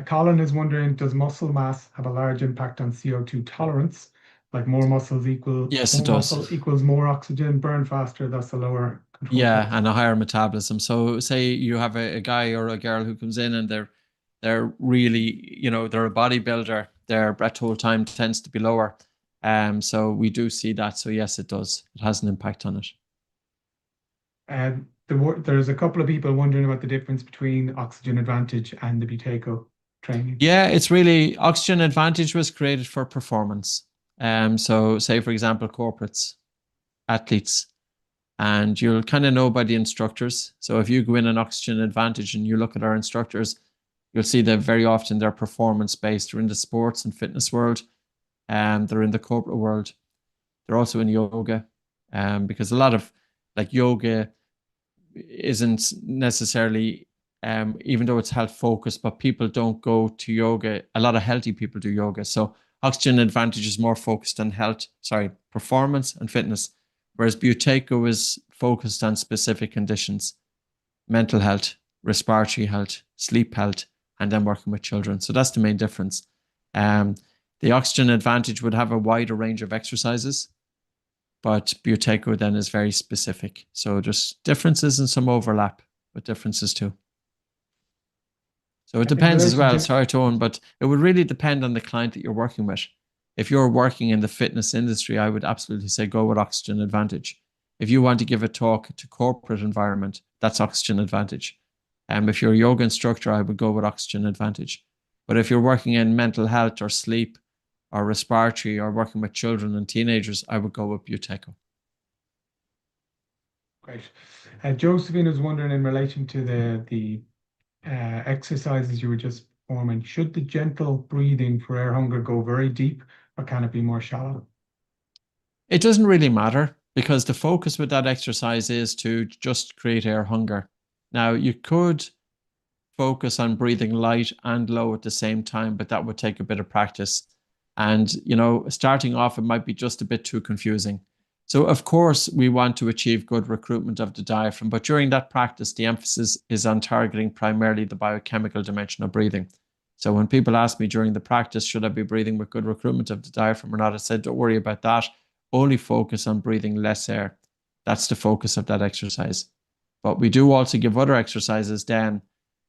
Colin is wondering, does muscle mass have a large impact on CO2 tolerance? Like more muscles Yes, it does. equals more oxygen, burn faster, that's a lower control. Yeah, and a higher metabolism. So say you have a guy or a girl who comes in and they're really, they're a bodybuilder, their breath hold time tends to be lower. So we do see that. So yes, it does. It has an impact on it. There's a couple of people wondering about the difference between Oxygen Advantage and the Buteyko training. Yeah, it's really, Oxygen Advantage was created for performance. So say, for example, corporates, athletes, And you'll kind of know by the instructors. So if you go in an Oxygen Advantage and you look at our instructors, you'll see that very often they're performance-based. They're in the sports and fitness world, and they're in the corporate world. They're also in yoga, because a lot of like yoga isn't necessarily, even though it's health focused, but people don't go to yoga. A lot of healthy people do yoga. So Oxygen Advantage is more focused on performance and fitness, whereas Buteyko is focused on specific conditions, mental health, respiratory health, sleep health, and then working with children. So that's the main difference. The Oxygen Advantage would have a wider range of exercises, but Buteyko then is very specific. So there's differences and some overlap, but differences too. So it depends as well, sorry to own, but it would really depend on the client that you're working with. If you're working in the fitness industry, I would absolutely say go with Oxygen Advantage. If you want to give a talk to corporate environment, that's Oxygen Advantage. If you're a yoga instructor, I would go with Oxygen Advantage. But if you're working in mental health or sleep or respiratory or working with children and teenagers, I would go with Buteyko. Great. Josephine was wondering in relation to the exercises you were just performing, should the gentle breathing for air hunger go very deep, or can it be more shallow? It doesn't really matter, because the focus with that exercise is to just create air hunger. Now, you could focus on breathing light and low at the same time, but that would take a bit of practice. And, you know, starting off, it might be just a bit too confusing. So, of course, we want to achieve good recruitment of the diaphragm, but during that practice, the emphasis is on targeting primarily the biochemical dimension of breathing. So when people ask me during the practice, should I be breathing with good recruitment of the diaphragm or not, I said, don't worry about that. Only focus on breathing less air. That's the focus of that exercise. But we do also give other exercises then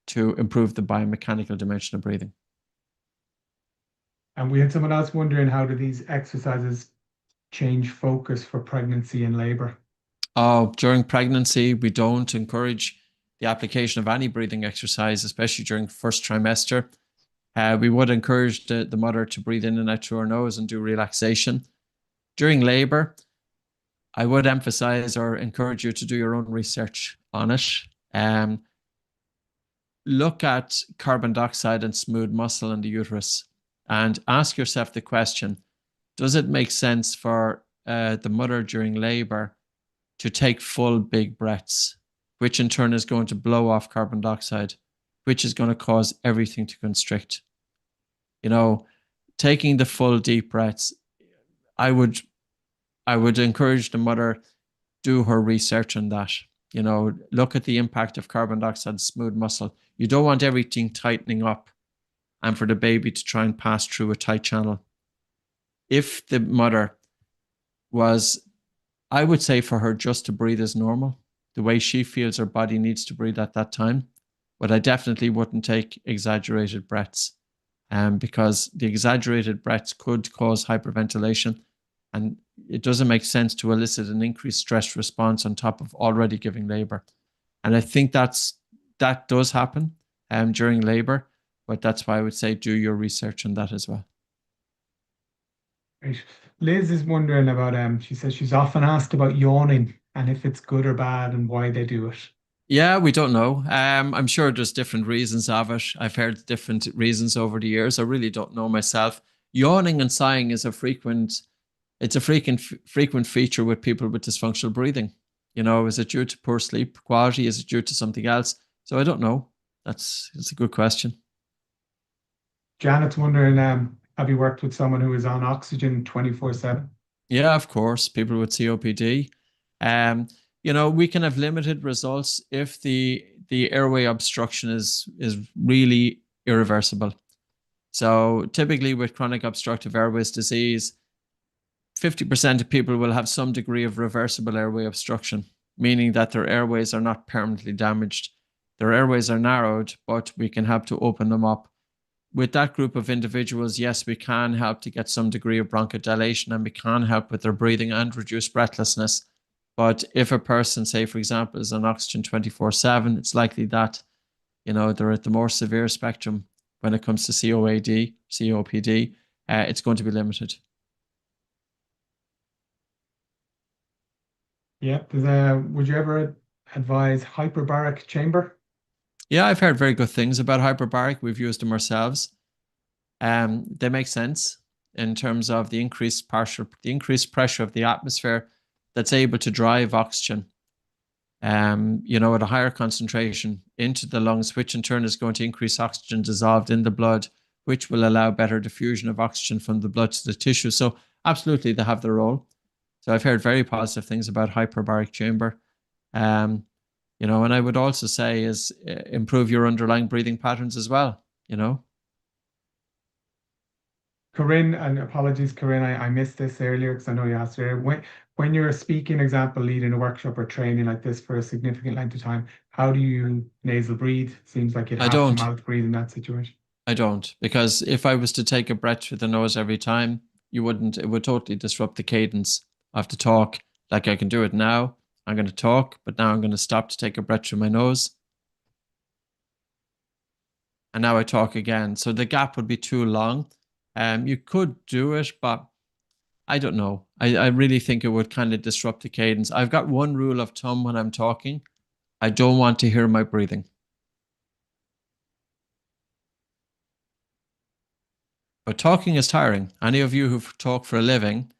to improve the biomechanical dimension of breathing. And we had someone else wondering, how do these exercises change focus for pregnancy and labor? Oh, during pregnancy, we don't encourage the application of any breathing exercise, especially during first trimester. We would encourage the mother to breathe in and out through her nose and do relaxation. During labor, I would emphasize or encourage you to do your own research on it. Look at carbon dioxide and smooth muscle in the uterus and ask yourself the question, does it make sense for the mother during labor to take full big breaths, which in turn is going to blow off carbon dioxide, which is going to cause everything to constrict? You know, taking the full deep breaths, I would encourage the mother do her research on that. You know, look at the impact of carbon dioxide, smooth muscle. You don't want everything tightening up and for the baby to try and pass through a tight channel. If the mother was, I would say for her just to breathe as normal, the way she feels her body needs to breathe at that time. But I definitely wouldn't take exaggerated breaths, because the exaggerated breaths could cause hyperventilation, and it doesn't make sense to elicit an increased stress response on top of already giving labor. And I think that does happen during labor, but that's why I would say do your research on that as well. Right. Liz is wondering about, she says she's often asked about yawning and if it's good or bad and why they do it. Yeah, we don't know. I'm sure there's different reasons of it. I've heard different reasons over the years. I really don't know myself. Yawning and sighing is a frequent feature with people with dysfunctional breathing. You know, is it due to poor sleep quality? Is it due to something else? So I don't know. It's a good question. Janet's wondering, have you worked with someone who is on oxygen 24/7? Yeah, of course. People with COPD. You know, we can have limited results if the airway obstruction is really irreversible. So typically with chronic obstructive airways disease, 50% of people will have some degree of reversible airway obstruction, meaning that their airways are not permanently damaged. Their airways are narrowed, but we can help to open them up. With that group of individuals, yes, we can help to get some degree of bronchodilation, and we can help with their breathing and reduce breathlessness. But if a person, say, for example, is on oxygen 24/7, it's likely that, you know, they're at the more severe spectrum when it comes to COPD. It's going to be limited. Yeah. Would you ever advise hyperbaric chamber? Yeah, I've heard very good things about hyperbaric. We've used them ourselves. They make sense in terms of the increased pressure of the atmosphere that's able to drive oxygen, at a higher concentration into the lungs, which in turn is going to increase oxygen dissolved in the blood, which will allow better diffusion of oxygen from the blood to the tissue. So absolutely, they have their role. So I've heard very positive things about hyperbaric chamber. And I would also say is improve your underlying breathing patterns as well, Corinne, and apologies, Corinne, I missed this earlier because I know you asked earlier. When you're a speaking example, leading a workshop or training like this for a significant length of time, how do you nasal breathe? Seems like you'd I have to don't. mouth breathe in that situation. I don't, because if I was to take a breath through the nose every time, it would totally disrupt the cadence of the talk. Like I can do it now. I'm going to talk, but now I'm going to stop to take a breath through my nose. And now I talk again. So the gap would be too long. You could do it, but I don't know. I really think it would kind of disrupt the cadence. I've got one rule of thumb when I'm talking. I don't want to hear my breathing. But talking is tiring. Any of you who talk for a living,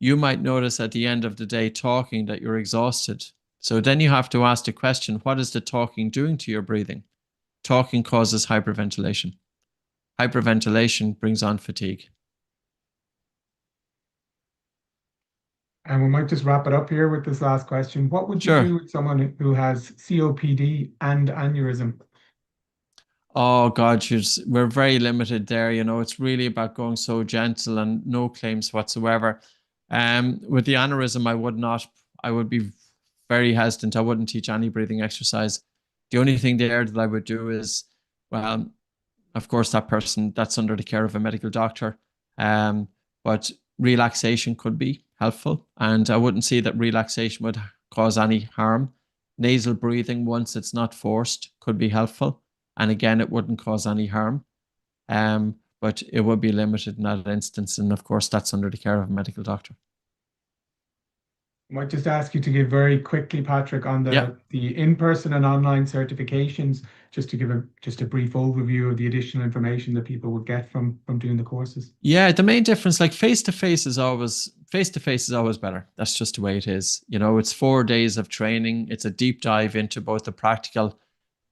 you might notice at the end of the day talking that you're exhausted. So then you have to ask the question, what is the talking doing to your breathing? Talking causes hyperventilation. Hyperventilation brings on fatigue. And we might just wrap it up here with this last question. What would you Sure. do with someone who has COPD and aneurysm? Oh God, we're very limited there. It's really about going so gentle and no claims whatsoever. With the aneurysm, I would be very hesitant. I wouldn't teach any breathing exercise. The only thing there that I would do is, well, of course, that person that's under the care of a medical doctor. But relaxation could be helpful. And I wouldn't say that relaxation would cause any harm. Nasal breathing, once it's not forced, could be helpful. And again, it wouldn't cause any harm. But it would be limited in that instance. And of course, that's under the care of a medical doctor. I might just ask you to give very quickly, Patrick, on the in-person and online certifications, just to give a brief overview of the additional information that people would get from doing the courses. Yeah, the main difference, like face-to-face is always better. That's just the way it is. It's 4 days of training. It's a deep dive into both the practical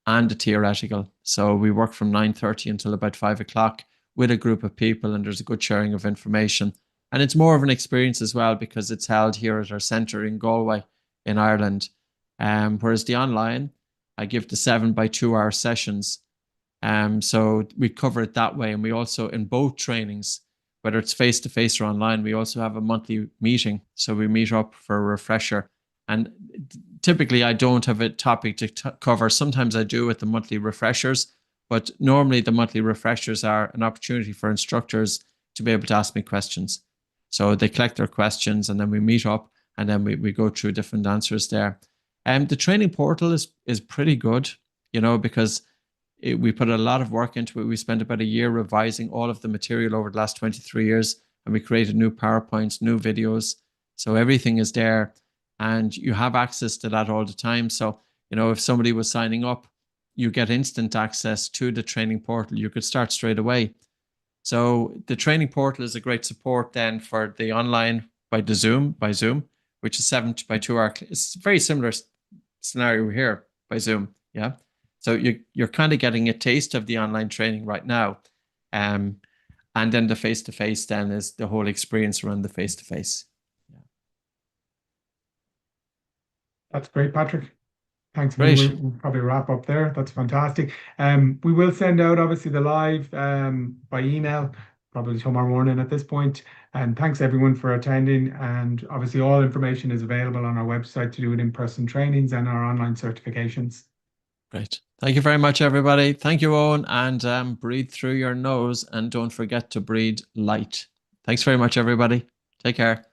and the theoretical. So we work from 9:30 until about 5 o'clock with a group of people, and there's a good sharing of information. And it's more of an experience as well because it's held here at our centre in Galway in Ireland. Whereas the online, I give the 7 by 2 hour sessions. So we cover it that way. And we also, in both trainings, whether it's face-to-face or online, we also have a monthly meeting. So we meet up for a refresher. And typically I don't have a topic to cover. Sometimes I do with the monthly refreshers, but normally the monthly refreshers are an opportunity for instructors to be able to ask me questions. So they collect their questions and then we meet up and then we go through different answers there. The training portal is pretty good, because we put a lot of work into it. We spent about a year revising all of the material over the last 23 years, and we created new PowerPoints, new videos. So everything is there and you have access to that all the time. So, if somebody was signing up, you get instant access to the training portal. You could start straight away. So the training portal is a great support then for the online by Zoom, which is 7 by 2 hour. It's a very similar scenario here by Zoom. Yeah. So you're kind of getting a taste of the online training right now. And then the face-to-face then is the whole experience around the face-to-face. Yeah. That's great, Patrick. Thanks. Great. We'll probably wrap up there. That's fantastic. We will send out obviously the live by email probably tomorrow morning at this point. And thanks everyone for attending. And obviously all information is available on our website to do with in-person trainings and our online certifications. Great. Thank you very much, everybody. Thank you, Owen. And breathe through your nose and don't forget to breathe light. Thanks very much, everybody. Take care.